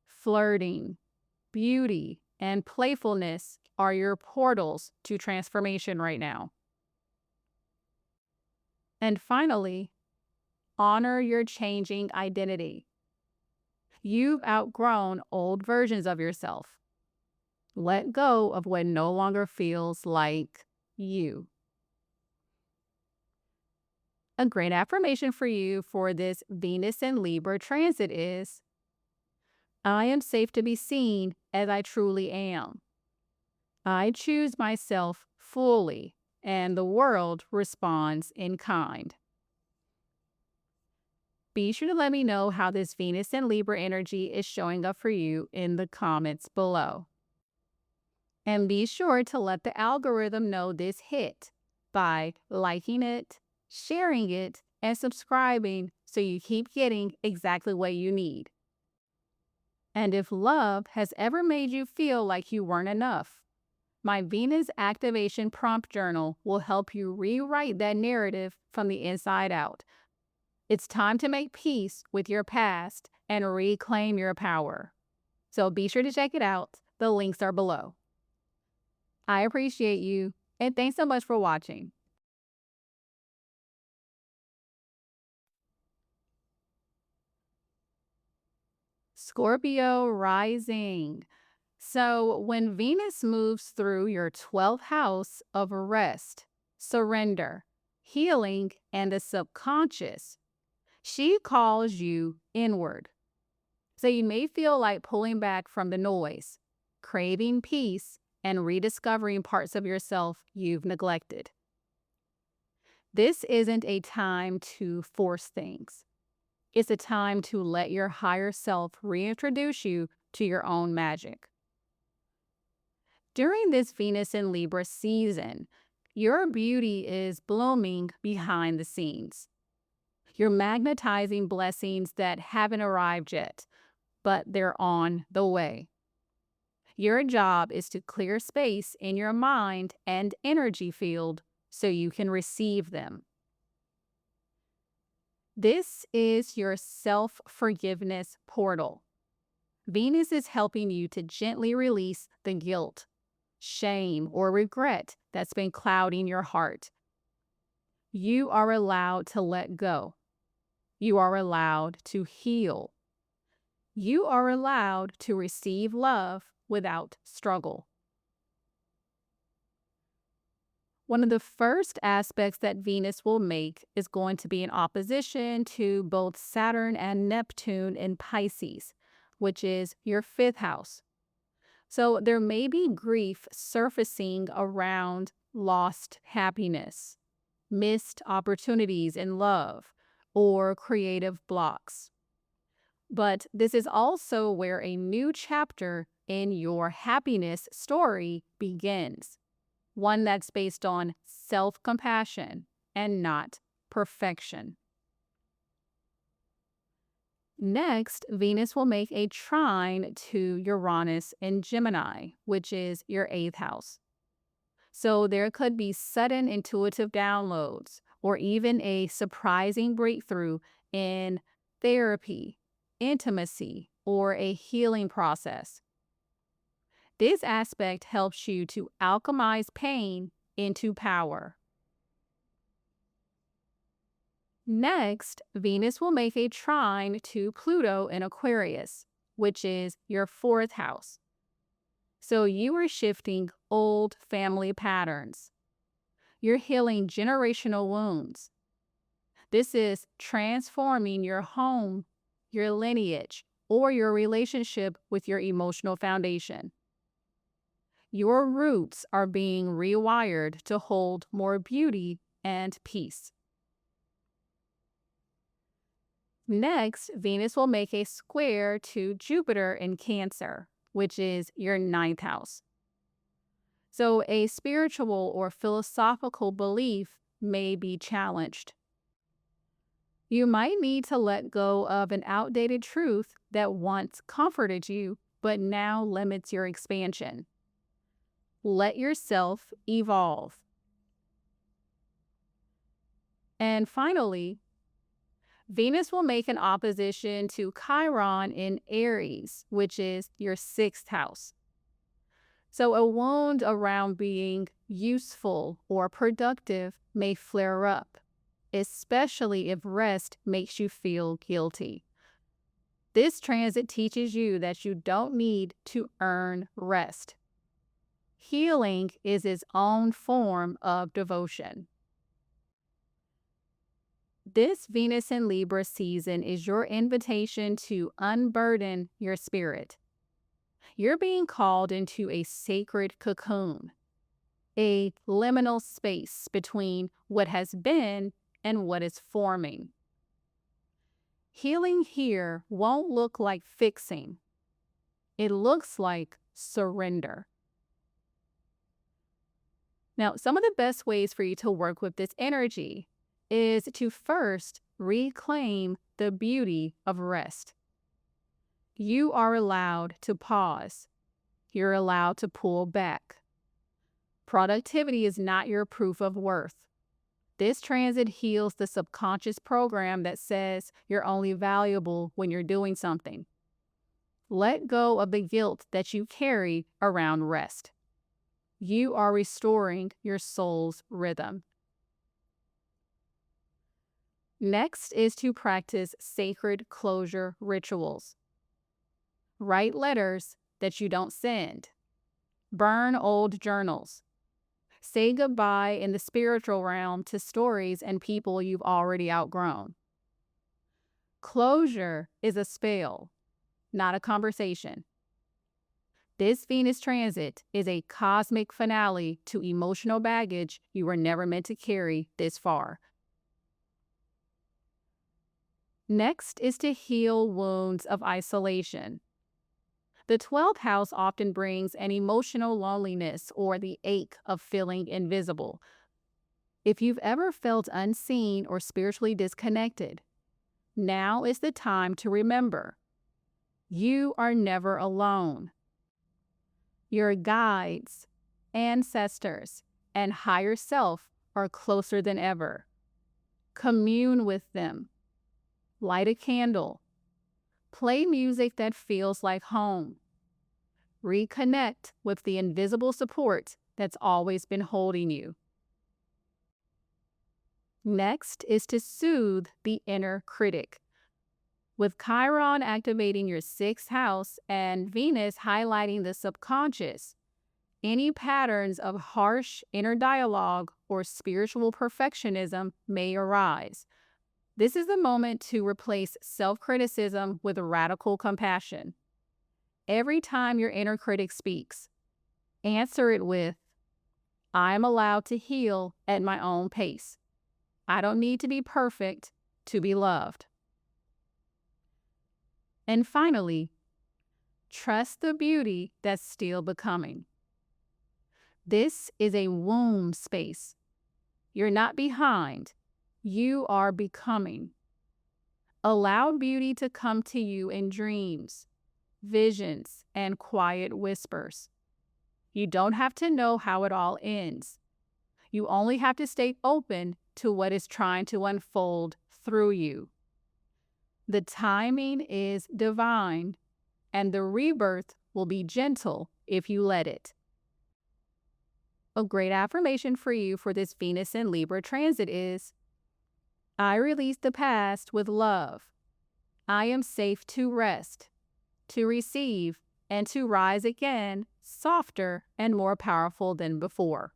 flirting, beauty, and playfulness are your portals to transformation right now. And finally, honor your changing identity. You've outgrown old versions of yourself. Let go of what no longer feels like you. A great affirmation for you for this Venus and Libra transit is, I am safe to be seen as I truly am. I choose myself fully, and the world responds in kind. Be sure to let me know how this Venus and Libra energy is showing up for you in the comments below. And be sure to let the algorithm know this hit by liking it, sharing it, and subscribing so you keep getting exactly what you need. And if love has ever made you feel like you weren't enough, my Venus Activation Prompt Journal will help you rewrite that narrative from the inside out. It's time to make peace with your past and reclaim your power. So be sure to check it out. The links are below. I appreciate you, and thanks so much for watching. Scorpio rising. So when Venus moves through your 12th house of rest, surrender, healing, and the subconscious, she calls you inward. So you may feel like pulling back from the noise, craving peace, and rediscovering parts of yourself you've neglected. This isn't a time to force things. It's a time to let your higher self reintroduce you to your own magic. During this Venus and Libra season, your beauty is blooming behind the scenes. You're magnetizing blessings that haven't arrived yet, but they're on the way. Your job is to clear space in your mind and energy field so you can receive them. This is your self-forgiveness portal. Venus is helping you to gently release the guilt, shame, or regret that's been clouding your heart. You are allowed to let go. You are allowed to heal. You are allowed to receive love without struggle. One of the first aspects that Venus will make is going to be in opposition to both Saturn and Neptune in Pisces, which is your 5th house. So there may be grief surfacing around lost happiness, missed opportunities in love, or creative blocks. But this is also where a new chapter in your happiness story begins. One that's based on self-compassion and not perfection. Next, Venus will make a trine to Uranus in Gemini, which is your 8th house. So there could be sudden intuitive downloads or even a surprising breakthrough in therapy, intimacy, or a healing process. This aspect helps you to alchemize pain into power. Next, Venus will make a trine to Pluto in Aquarius, which is your 4th house. So you are shifting old family patterns. You're healing generational wounds. This is transforming your home, your lineage, or your relationship with your emotional foundation. Your roots are being rewired to hold more beauty and peace. Next, Venus will make a square to Jupiter in Cancer, which is your 9th house. So a spiritual or philosophical belief may be challenged. You might need to let go of an outdated truth that once comforted you, but now limits your expansion. Let yourself evolve. And finally, Venus will make an opposition to Chiron in Aries, which is your 6th house. So a wound around being useful or productive may flare up, especially if rest makes you feel guilty. This transit teaches you that you don't need to earn rest. Healing is its own form of devotion. This Venus in Libra season is your invitation to unburden your spirit. You're being called into a sacred cocoon, a liminal space between what has been and what is forming. Healing here won't look like fixing. It looks like surrender. Now, some of the best ways for you to work with this energy is to first reclaim the beauty of rest. You are allowed to pause. You're allowed to pull back. Productivity is not your proof of worth. This transit heals the subconscious program that says you're only valuable when you're doing something. Let go of the guilt that you carry around rest. You are restoring your soul's rhythm. Next is to practice sacred closure rituals. Write letters that you don't send. Burn old journals. Say goodbye in the spiritual realm to stories and people you've already outgrown. Closure is a spell, not a conversation. This Venus transit is a cosmic finale to emotional baggage you were never meant to carry this far. Next is to heal wounds of isolation. The 12th house often brings an emotional loneliness or the ache of feeling invisible. If you've ever felt unseen or spiritually disconnected, now is the time to remember. You are never alone. Your guides, ancestors, and higher self are closer than ever. Commune with them. Light a candle. Play music that feels like home. Reconnect with the invisible support that's always been holding you. Next is to soothe the inner critic. With Chiron activating your 6th house and Venus highlighting the subconscious, any patterns of harsh inner dialogue or spiritual perfectionism may arise. This is the moment to replace self-criticism with radical compassion. Every time your inner critic speaks, answer it with, I'm allowed to heal at my own pace. I don't need to be perfect to be loved. And finally, trust the beauty that's still becoming. This is a womb space. You're not behind. You are becoming. Allow beauty to come to you in dreams, visions, and quiet whispers. You don't have to know how it all ends. You only have to stay open to what is trying to unfold through you. The timing is divine, and the rebirth will be gentle if you let it. A great affirmation for you for this Venus and Libra transit is, I release the past with love. I am safe to rest, to receive, and to rise again, softer and more powerful than before.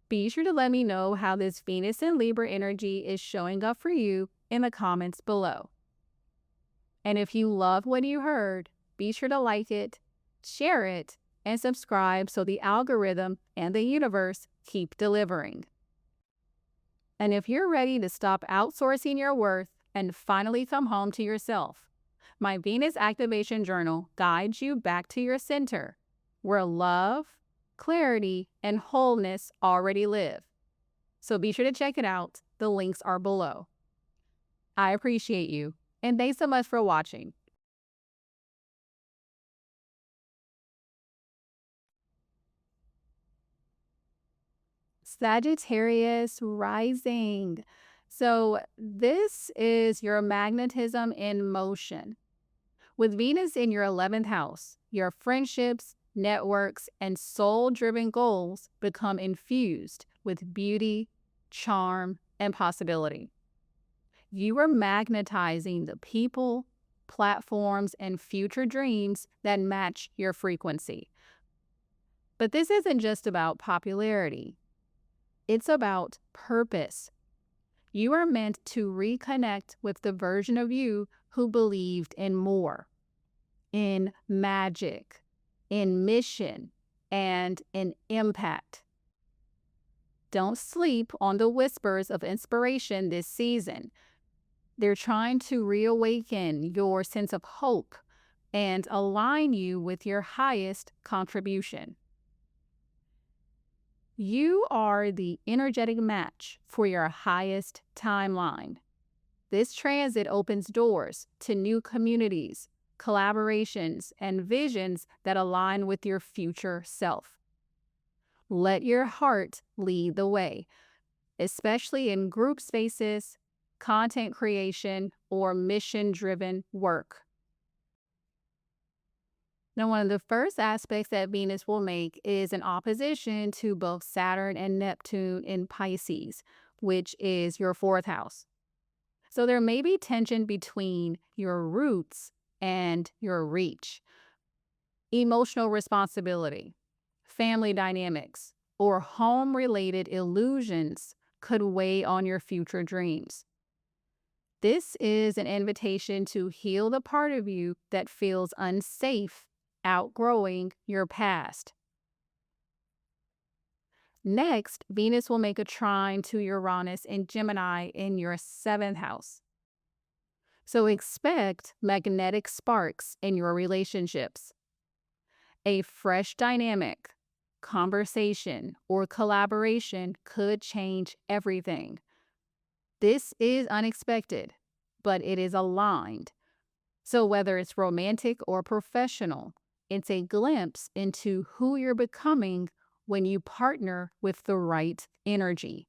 Be sure to let me know how this Venus and Libra energy is showing up for you in the comments below. And if you love what you heard, be sure to like it, share it, and subscribe so the algorithm and the universe keep delivering. And if you're ready to stop outsourcing your worth and finally come home to yourself, my Venus Activation Journal guides you back to your center, where love, clarity, and wholeness already live. So be sure to check it out. The links are below. I appreciate you, and thanks so much for watching. Sagittarius rising. So this is your magnetism in motion. With Venus in your 11th house, your friendships, networks, and soul-driven goals become infused with beauty, charm, and possibility. You are magnetizing the people, platforms, and future dreams that match your frequency. But this isn't just about popularity. It's about purpose. You are meant to reconnect with the version of you who believed in more, in magic, in mission, and in impact. Don't sleep on the whispers of inspiration this season. They're trying to reawaken your sense of hope and align you with your highest contribution. You are the energetic match for your highest timeline. This transit opens doors to new communities, collaborations, and visions that align with your future self. Let your heart lead the way, especially in group spaces, content creation, or mission-driven work. Now, one of the first aspects that Venus will make is an opposition to both Saturn and Neptune in Pisces, which is your 4th house. So there may be tension between your roots and your reach. Emotional responsibility, family dynamics, or home-related illusions could weigh on your future dreams. This is an invitation to heal the part of you that feels unsafe outgrowing your past. Next, Venus will make a trine to Uranus and Gemini in your 7th house. So expect magnetic sparks in your relationships. A fresh dynamic, conversation, or collaboration could change everything. This is unexpected, but it is aligned. So whether it's romantic or professional, it's a glimpse into who you're becoming when you partner with the right energy.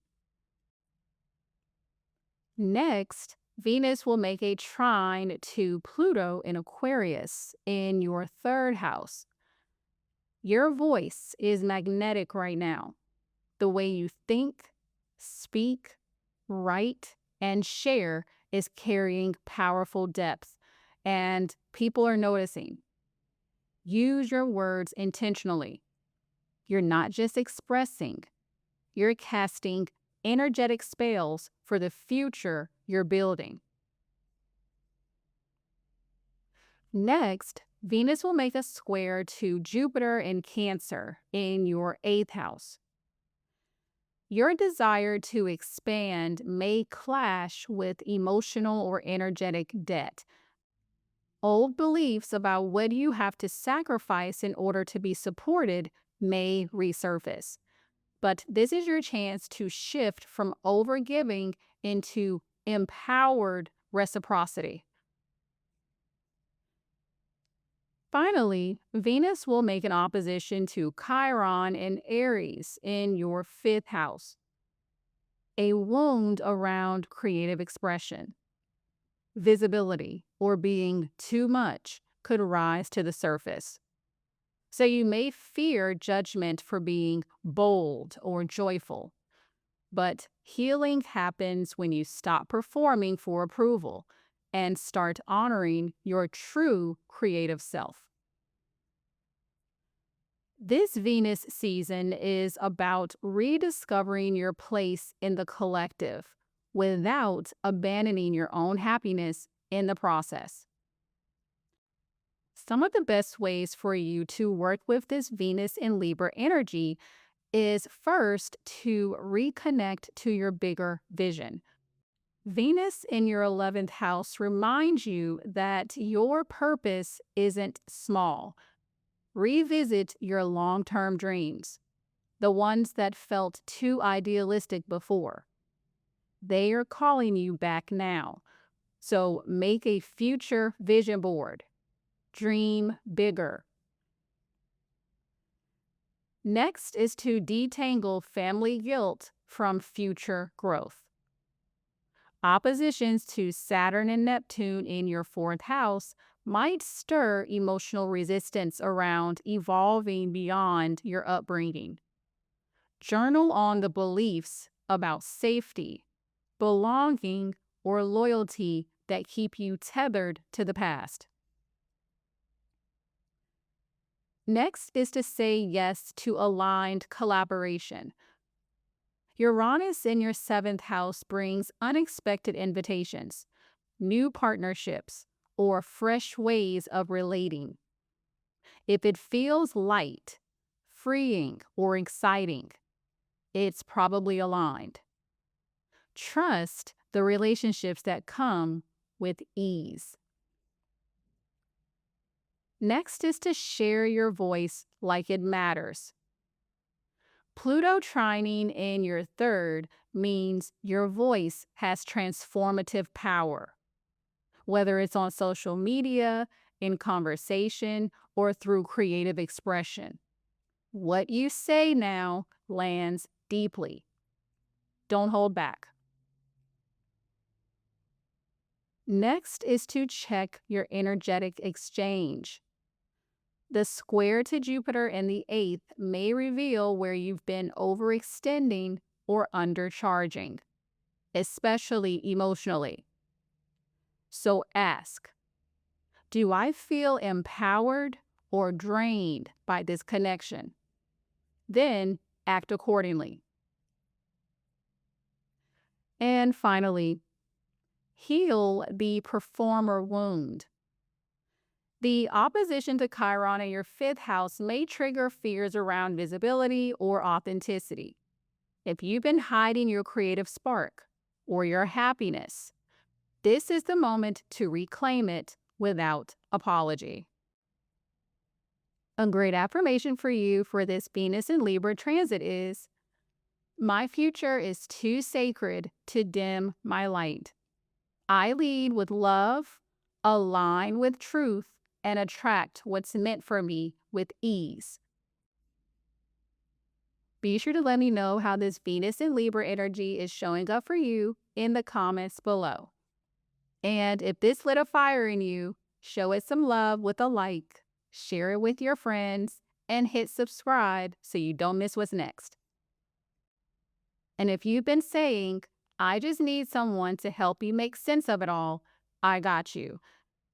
Next, Venus will make a trine to Pluto in Aquarius in your 3rd house. Your voice is magnetic right now. The way you think, speak, write, and share is carrying powerful depth, and people are noticing. Use your words intentionally. You're not just expressing, you're casting energetic spells for the future you're building. Next, Venus will make a square to Jupiter in Cancer in your 8th house. Your desire to expand may clash with emotional or energetic debt. Old beliefs about what you have to sacrifice in order to be supported may resurface. But this is your chance to shift from overgiving into empowered reciprocity. Finally, Venus will make an opposition to Chiron and Aries in your fifth house, a wound around creative expression. Visibility or being too much could rise to the surface. So you may fear judgment for being bold or joyful. But healing happens when you stop performing for approval and start honoring your true creative self. This Venus season is about rediscovering your place in the collective without abandoning your own happiness in the process. Some of the best ways for you to work with this Venus and Libra energy is first to reconnect to your bigger vision. Venus in your 11th house reminds you that your purpose isn't small. Revisit your long-term dreams, the ones that felt too idealistic before. They are calling you back now. So make a future vision board. Dream bigger. Next is to detangle family guilt from future growth. Oppositions to Saturn and Neptune in your fourth house might stir emotional resistance around evolving beyond your upbringing. Journal on the beliefs about safety, belonging, or loyalty that keep you tethered to the past. Next is to say yes to aligned collaboration. Uranus in your seventh house brings unexpected invitations, new partnerships, or fresh ways of relating. If it feels light, freeing, or exciting, it's probably aligned. Trust the relationships that come with ease. Next is to share your voice like it matters. Pluto trining in your third means your voice has transformative power, whether it's on social media, in conversation, or through creative expression. What you say now lands deeply. Don't hold back. Next is to check your energetic exchange. The square to Jupiter in the 8th may reveal where you've been overextending or undercharging, especially emotionally. So ask, do I feel empowered or drained by this connection? Then act accordingly. And finally, heal the performer wound. The opposition to Chiron in your fifth house may trigger fears around visibility or authenticity. If you've been hiding your creative spark or your happiness, this is the moment to reclaim it without apology. A great affirmation for you for this Venus and Libra transit is, my future is too sacred to dim my light. I lead with love, align with truth, and attract what's meant for me with ease. Be sure to let me know how this Venus and Libra energy is showing up for you in the comments below. And if this lit a fire in you, show it some love with a like, share it with your friends, and hit subscribe so you don't miss what's next. And if you've been saying, I just need someone to help me make sense of it all, I got you.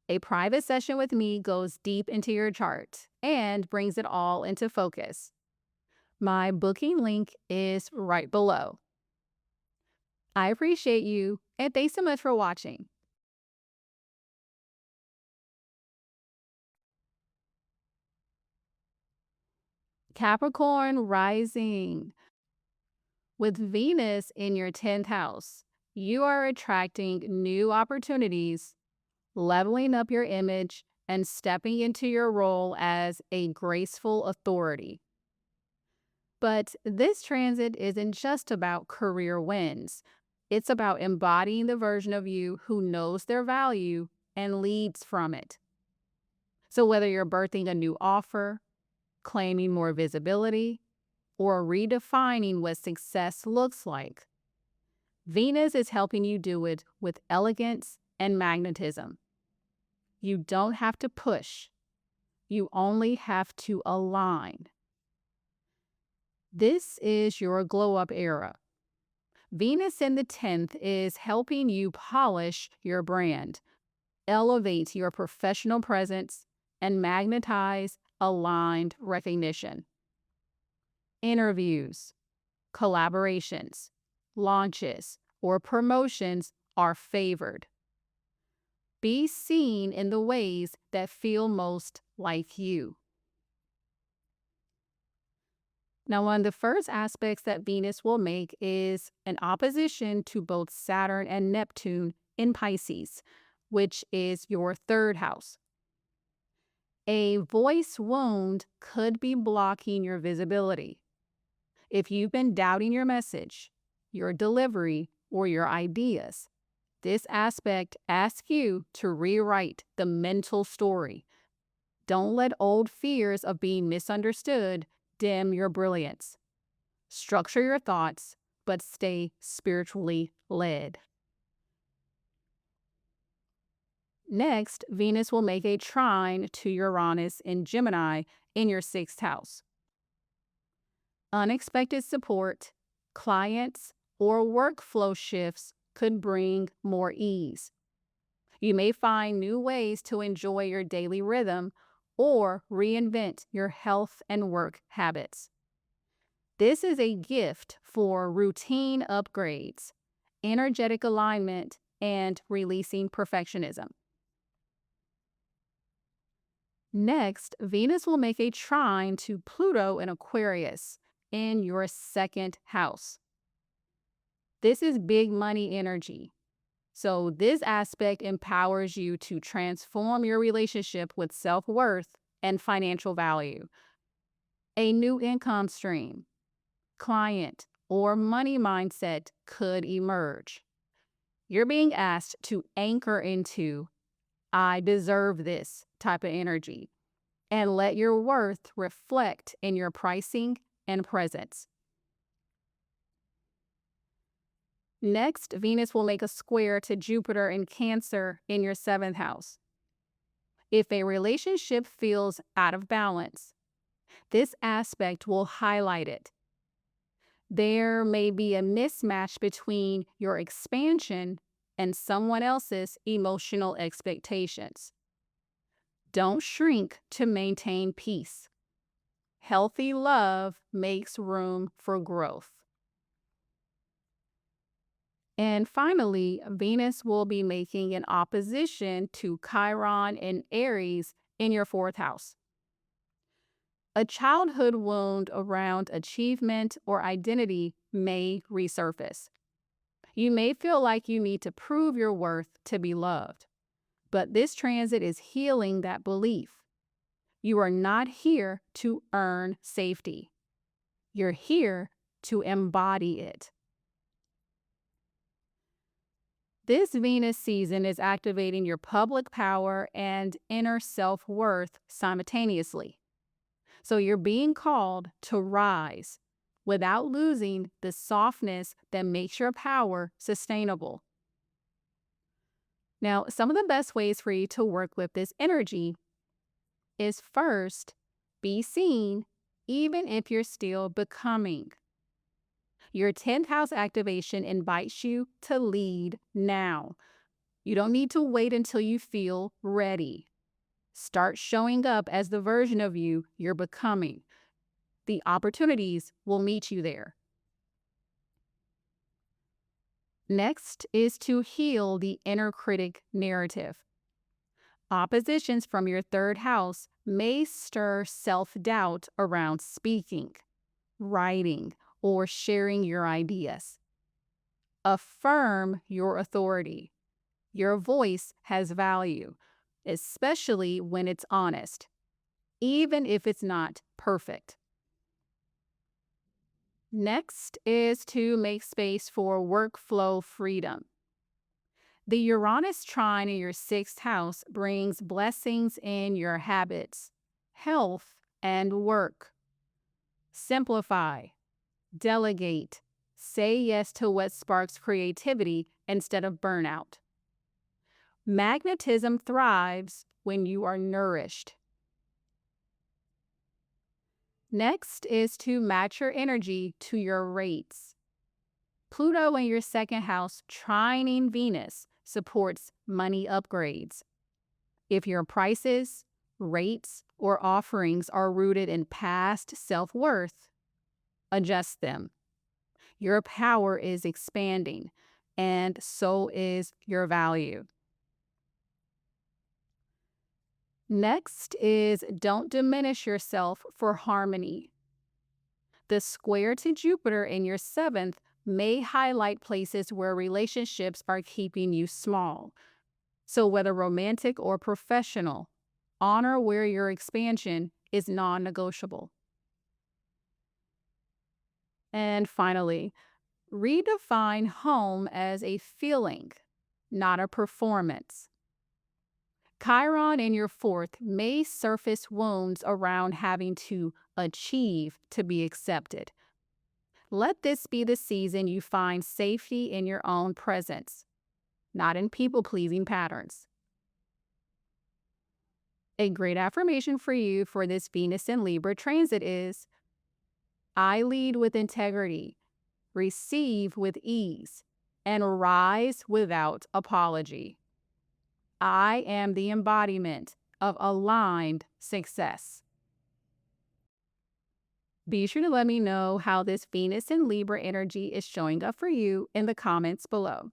A private session with me goes deep into your chart and brings it all into focus. My booking link is right below. I appreciate you, and thanks so much for watching. Capricorn rising. With Venus in your 10th house, you are attracting new opportunities, leveling up your image, and stepping into your role as a graceful authority. But this transit isn't just about career wins. It's about embodying the version of you who knows their value and leads from it. So whether you're birthing a new offer, claiming more visibility, or redefining what success looks like, Venus is helping you do it with elegance and magnetism. You don't have to push. You only have to align. This is your glow up era. Venus in the 10th is helping you polish your brand, elevate your professional presence, and magnetize aligned recognition. Interviews, collaborations, launches, or promotions are favored. Be seen in the ways that feel most like you. Now, one of the first aspects that Venus will make is an opposition to both Saturn and Neptune in Pisces, which is your 3rd house. A voice wound could be blocking your visibility. If you've been doubting your message, your delivery, or your ideas, this aspect asks you to rewrite the mental story. Don't let old fears of being misunderstood dim your brilliance. Structure your thoughts, but stay spiritually led. Next, Venus will make a trine to Uranus in Gemini in your 6th house. Unexpected support, clients, or workflow shifts could bring more ease. You may find new ways to enjoy your daily rhythm or reinvent your health and work habits. This is a gift for routine upgrades, energetic alignment, and releasing perfectionism. Next, Venus will make a trine to Pluto in Aquarius in your 2nd house. This is big money energy. So this aspect empowers you to transform your relationship with self-worth and financial value. A new income stream, client, or money mindset could emerge. You're being asked to anchor into "I deserve this" type of energy and let your worth reflect in your pricing and presence. Next, Venus will make a square to Jupiter in Cancer in your 7th house. If a relationship feels out of balance, this aspect will highlight it. There may be a mismatch between your expansion and someone else's emotional expectations. Don't shrink to maintain peace. Healthy love makes room for growth. And finally, Venus will be making an opposition to Chiron and Aries in your 4th house. A childhood wound around achievement or identity may resurface. You may feel like you need to prove your worth to be loved, but this transit is healing that belief. You are not here to earn safety. You're here to embody it. This Venus season is activating your public power and inner self-worth simultaneously. So you're being called to rise without losing the softness that makes your power sustainable. Now, some of the best ways for you to work with this energy is first, be seen even if you're still becoming. Your 10th house activation invites you to lead now. You don't need to wait until you feel ready. Start showing up as the version of you you're becoming. The opportunities will meet you there. Next is to heal the inner critic narrative. Oppositions from your 3rd house may stir self-doubt around speaking, writing, or sharing your ideas. Affirm your authority. Your voice has value, especially when it's honest, even if it's not perfect. Next is to make space for workflow freedom. The Uranus trine in your sixth house brings blessings in your habits, health, and work. Simplify, delegate, say yes to what sparks creativity instead of burnout. Magnetism thrives when you are nourished. Next is to match your energy to your rates. Pluto in your second house trining Venus supports money upgrades. If your prices, rates, or offerings are rooted in past self-worth, adjust them. Your power is expanding, and so is your value. Next is don't diminish yourself for harmony. The square to Jupiter in your seventh may highlight places where relationships are keeping you small. So whether romantic or professional, honor where your expansion is non-negotiable. And finally, redefine home as a feeling, not a performance. Chiron in your fourth may surface wounds around having to achieve to be accepted. Let this be the season you find safety in your own presence, not in people-pleasing patterns. A great affirmation for you for this Venus in Libra transit is, I lead with integrity, receive with ease, and rise without apology. I am the embodiment of aligned success. Be sure to let me know how this Venus in Libra energy is showing up for you in the comments below.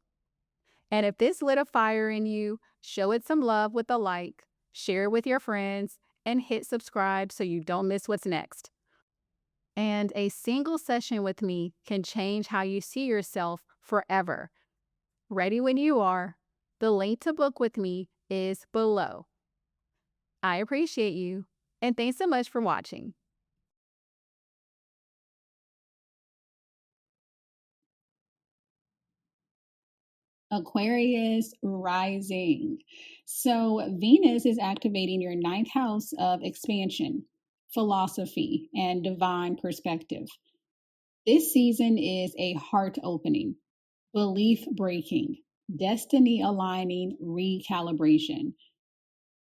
And if this lit a fire in you, show it some love with a like, share it with your friends, and hit subscribe so you don't miss what's next. And a single session with me can change how you see yourself forever. Ready when you are. The link to book with me is below. I appreciate you, and thanks so much for watching. Aquarius rising. So Venus is activating your ninth house of expansion, philosophy, and divine perspective. This season is a heart opening, belief breaking, destiny aligning recalibration.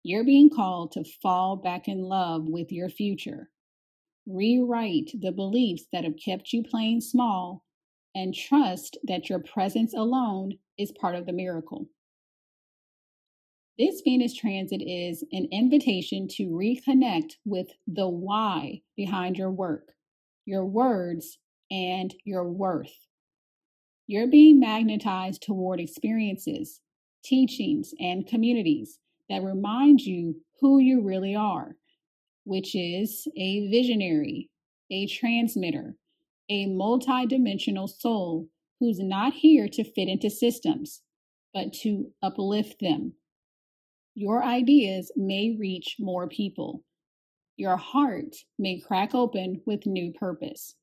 You're being called to fall back in love with your future, rewrite the beliefs that have kept you playing small, and trust that your presence alone is part of the miracle. This Venus transit is an invitation to reconnect with the why behind your work, your words, and your worth. You're being magnetized toward experiences, teachings, and communities that remind you who you really are, which is a visionary, a transmitter, a multidimensional soul who's not here to fit into systems, but to uplift them. Your ideas may reach more people. Your heart may crack open with new purpose,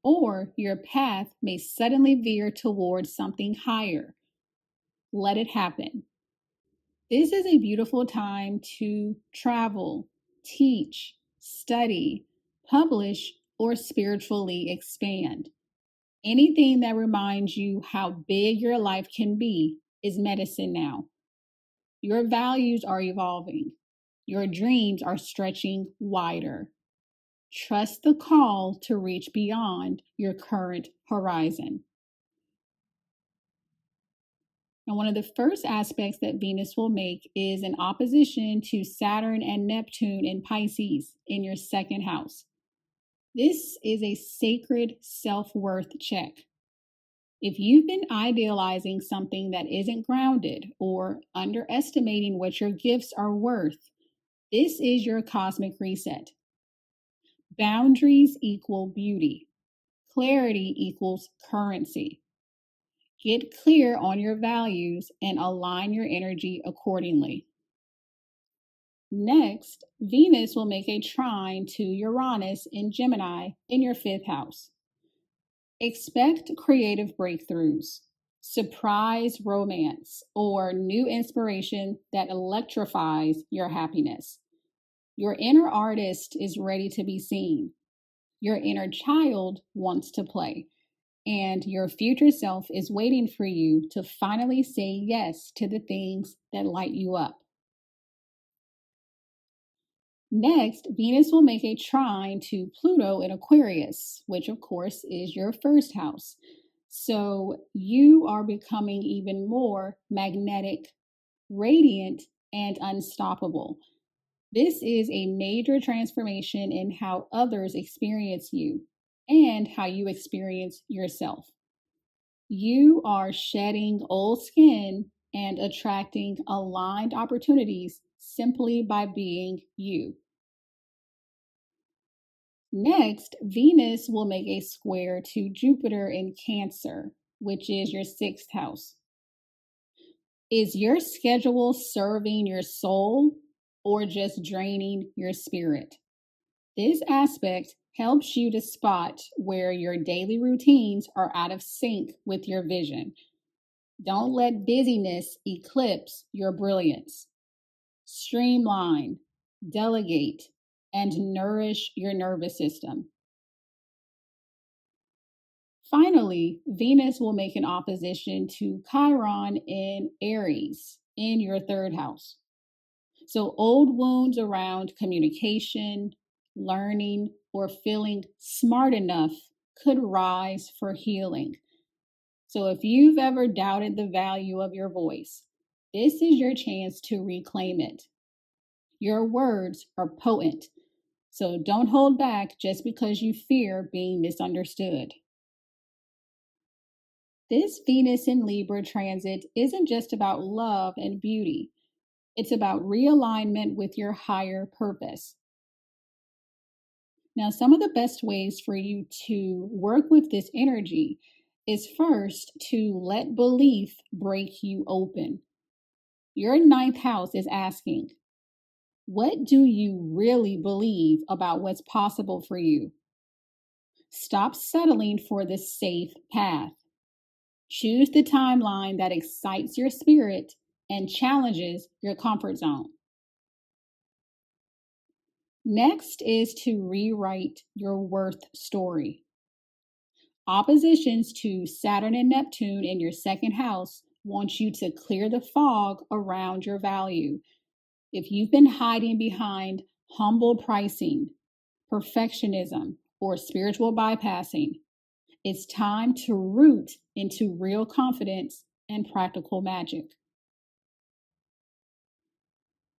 or your path may suddenly veer towards something higher. Let it happen. This is a beautiful time to travel, teach, study, publish, or spiritually expand. Anything that reminds you how big your life can be is medicine now. Your values are evolving. Your dreams are stretching wider. Trust the call to reach beyond your current horizon. And one of the first aspects that Venus will make is an opposition to Saturn and Neptune in Pisces in your second house. This is a sacred self-worth check. If you've been idealizing something that isn't grounded or underestimating what your gifts are worth, this is your cosmic reset. Boundaries equal beauty. Clarity equals currency. Get clear on your values and align your energy accordingly. Next, Venus will make a trine to Uranus in Gemini in your fifth house. Expect creative breakthroughs. surprise romance, or new inspiration that electrifies your happiness. Your inner artist is ready to be seen. Your inner child wants to play. And your future self is waiting for you to finally say yes to the things that light you up. Next, Venus will make a trine to Pluto in Aquarius, which of course is your first house. So you are becoming even more magnetic, radiant, and unstoppable. This is a major transformation in how others experience you and how you experience yourself. You are shedding old skin and attracting aligned opportunities simply by being you. Next, Venus will make a square to Jupiter in Cancer, which is your sixth house. Is your schedule serving your soul or just draining your spirit? This aspect helps you to spot where your daily routines are out of sync with your vision. Don't let busyness eclipse your brilliance. Streamline, delegate, and nourish your nervous system. Finally, Venus will make an opposition to Chiron in Aries in your third house. So, old wounds around communication, learning, or feeling smart enough could rise for healing. So, if you've ever doubted the value of your voice, this is your chance to reclaim it. Your words are potent, so don't hold back just because you fear being misunderstood. This Venus in Libra transit isn't just about love and beauty. It's about realignment with your higher purpose. Now, some of the best ways for you to work with this energy is first to let belief break you open. Your ninth house is asking, what do you really believe about what's possible for you? Stop settling for the safe path. Choose the timeline that excites your spirit and challenges your comfort zone. Next is to rewrite your worth story. Oppositions to Saturn and Neptune in your second house want you to clear the fog around your value. If you've been hiding behind humble pricing, perfectionism, or spiritual bypassing, it's time to root into real confidence and practical magic.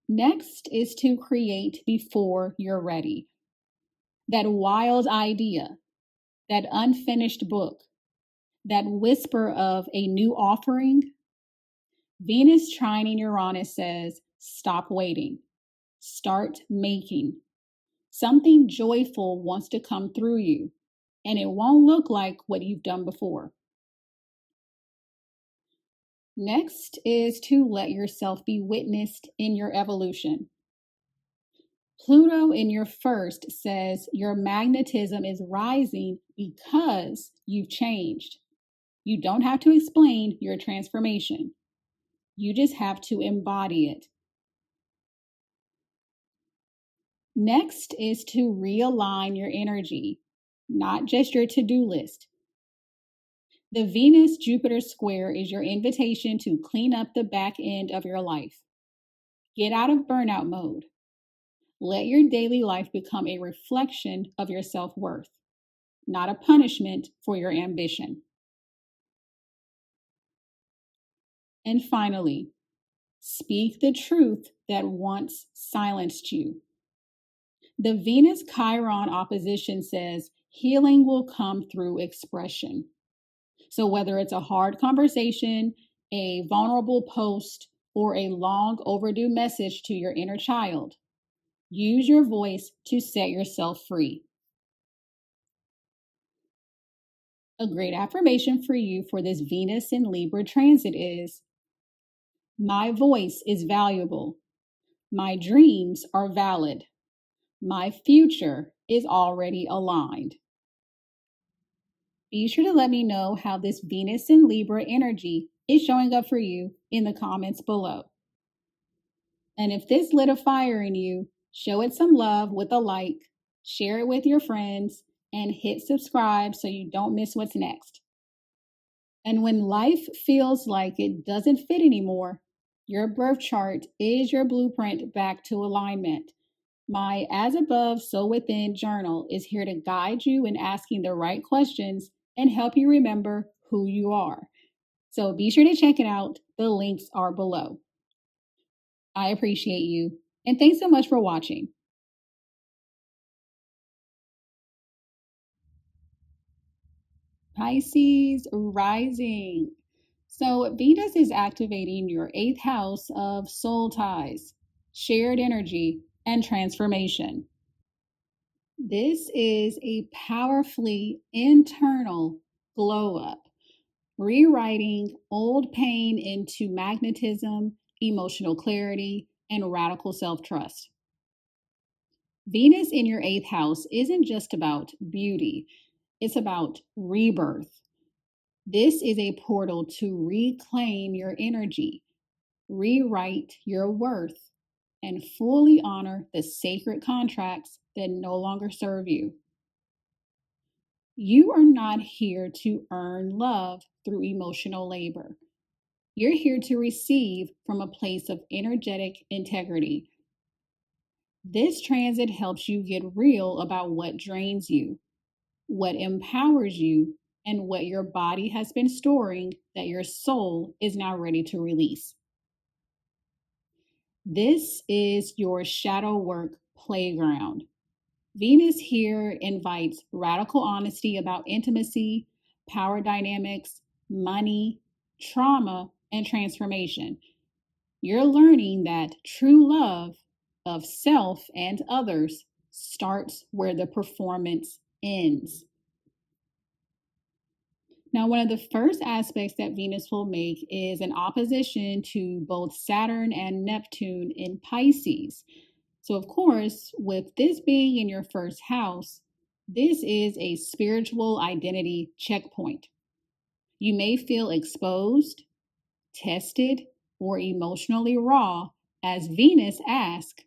Next is to create before you're ready. That wild idea, that unfinished book, that whisper of a new offering. Venus trining Uranus says, stop waiting, start making. Something joyful wants to come through you, and it won't look like what you've done before. Next is to let yourself be witnessed in your evolution. Pluto in your first says your magnetism is rising because you've changed. You don't have to explain your transformation. You just have to embody it. Next is to realign your energy, not just your to-do list. The Venus-Jupiter square is your invitation to clean up the back end of your life. Get out of burnout mode. Let your daily life become a reflection of your self-worth, not a punishment for your ambition. And finally, speak the truth that once silenced you. The Venus-Chiron opposition says healing will come through expression. So whether it's a hard conversation, a vulnerable post, or a long overdue message to your inner child, use your voice to set yourself free. A great affirmation for you for this Venus in Libra transit is, my voice is valuable. My dreams are valid. My future is already aligned. Be sure to let me know how this Venus and Libra energy is showing up for you in the comments below. And if this lit a fire in you, show it some love with a like, share it with your friends, and hit subscribe so you don't miss what's next. And when life feels like it doesn't fit anymore, your birth chart is your blueprint back to alignment. My As Above, So Within journal is here to guide you in asking the right questions and help you remember who you are. So be sure to check it out. The links are below. I appreciate you, and thanks so much for watching. Pisces rising. So Venus is activating your 8th house of soul ties, shared energy, and transformation. This is a powerfully internal glow up, rewriting old pain into magnetism, emotional clarity, and radical self trust. Venus in your 8th house isn't just about beauty, it's about rebirth. This is a portal to reclaim your energy, rewrite your worth, and fully honor the sacred contracts that no longer serve you. You are not here to earn love through emotional labor. You're here to receive from a place of energetic integrity. This transit helps you get real about what drains you, what empowers you, and what your body has been storing that your soul is now ready to release. This is your shadow work playground. Venus here invites radical honesty about intimacy, power dynamics, money, trauma, and transformation. You're learning that true love of self and others starts where the performance ends. Now, one of the first aspects that Venus will make is an opposition to both Saturn and Neptune in Pisces. So, of course, with this being in your first house, this is a spiritual identity checkpoint. You may feel exposed, tested, or emotionally raw as Venus asks,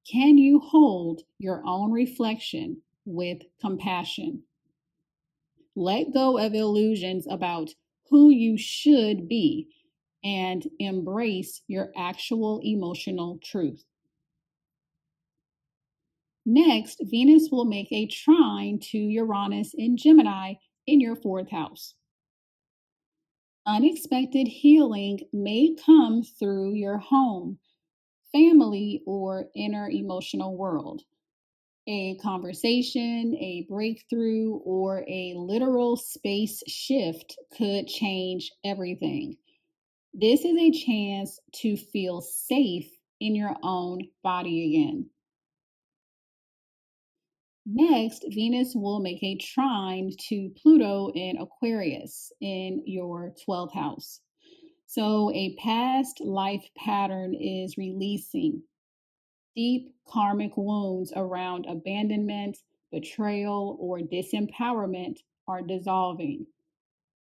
can you hold your own reflection with compassion? Let go of illusions about who you should be and embrace your actual emotional truth. Next, Venus will make a trine to Uranus in Gemini in your 4th house. Unexpected healing may come through your home, family, or inner emotional world. A conversation, a breakthrough, or a literal space shift could change everything. This is a chance to feel safe in your own body again. Next, Venus will make a trine to Pluto in Aquarius in your 12th house. So, a past life pattern is releasing. Deep karmic wounds around abandonment, betrayal, or disempowerment are dissolving.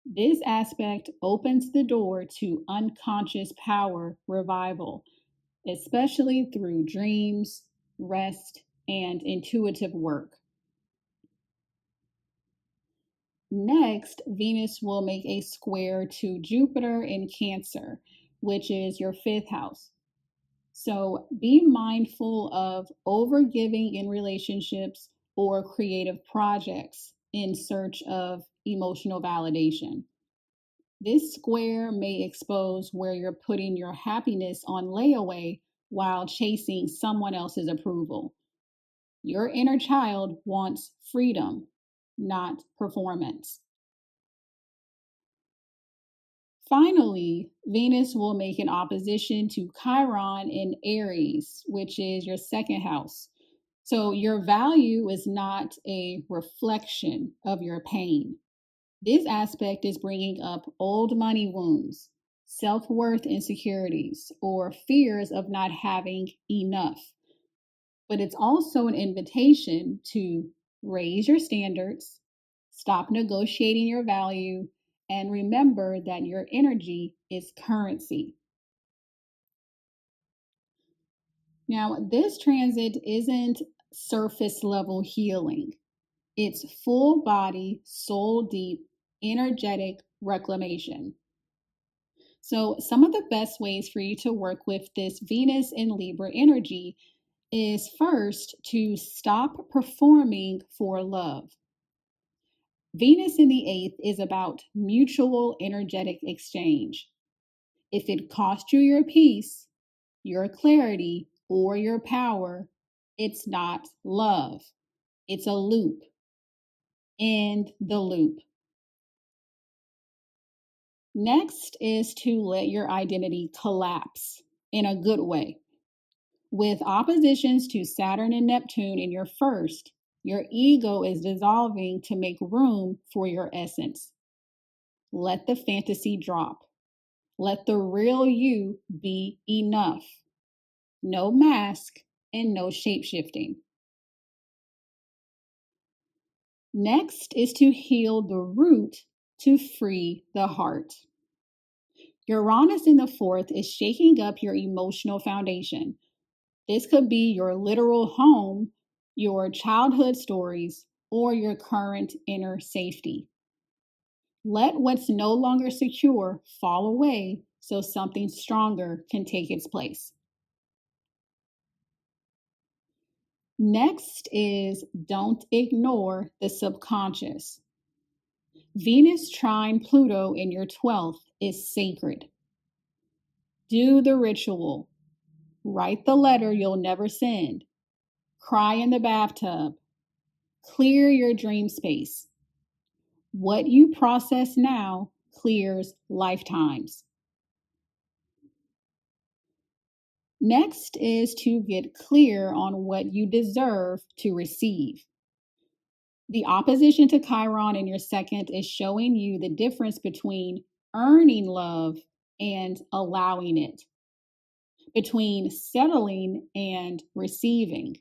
This aspect opens the door to unconscious power revival, especially through dreams, rest, and intuitive work. Next, Venus will make a square to Jupiter in Cancer, which is your 5th house. So be mindful of overgiving in relationships or creative projects in search of emotional validation. This square may expose where you're putting your happiness on layaway while chasing someone else's approval. Your inner child wants freedom, not performance. Finally, Venus will make an opposition to Chiron in Aries, which is your 2nd house. So your value is not a reflection of your pain. This aspect is bringing up old money wounds, self-worth insecurities, or fears of not having enough. But it's also an invitation to raise your standards, Stop negotiating your value and remember that your energy is currency. Now, this transit isn't surface level healing. It's full body, soul deep, energetic reclamation. So, some of the best ways for you to work with this Venus in Libra energy is first to stop performing for love. Venus in the eighth is about mutual energetic exchange. If it cost you your peace, your clarity, or your power, it's not love. It's a loop. End the loop. Next is to let your identity collapse in a good way. With oppositions to Saturn and Neptune in your first, your ego is dissolving to make room for your essence. Let the fantasy drop. Let the real you be enough. No mask and no shape-shifting. Next is to heal the root to free the heart. Uranus in the fourth is shaking up your emotional foundation. This could be your literal home, your childhood stories, or your current inner safety. Let what's no longer secure fall away so something stronger can take its place. Next is don't ignore the subconscious. Venus trine Pluto in your 12th is sacred. Do the ritual. Write the letter you'll never send. Cry in the bathtub. Clear your dream space. What you process now clears lifetimes. Next is to get clear on what you deserve to receive. The opposition to Chiron in your second is showing you the difference between earning love and allowing it, between settling and receiving,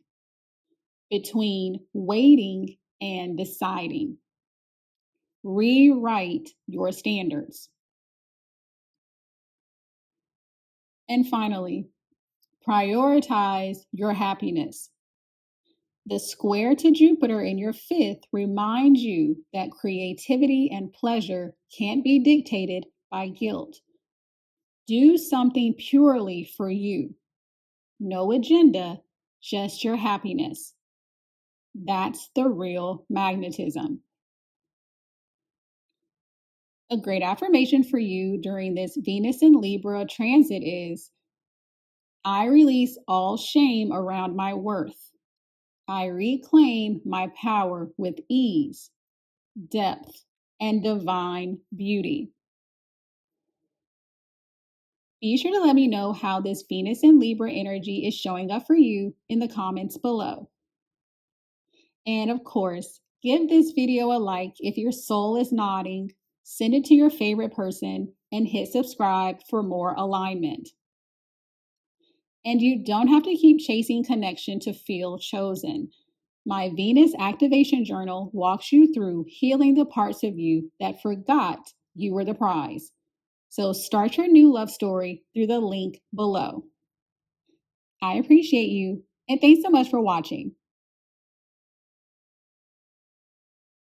between waiting and deciding. Rewrite your standards. And finally, prioritize your happiness. The square to Jupiter in your fifth reminds you that creativity and pleasure can't be dictated by guilt. Do something purely for you. No agenda, just your happiness. That's the real magnetism. A great affirmation for you during this Venus in Libra transit is, I release all shame around my worth. I reclaim my power with ease, depth, and divine beauty. Be sure to let me know how this Venus in Libra energy is showing up for you in the comments below. And of course, give this video a like if your soul is nodding, send it to your favorite person, and hit subscribe for more alignment. And you don't have to keep chasing connection to feel chosen. My Venus Activation Journal walks you through healing the parts of you that forgot you were the prize. So start your new love story through the link below. I appreciate you, and thanks so much for watching.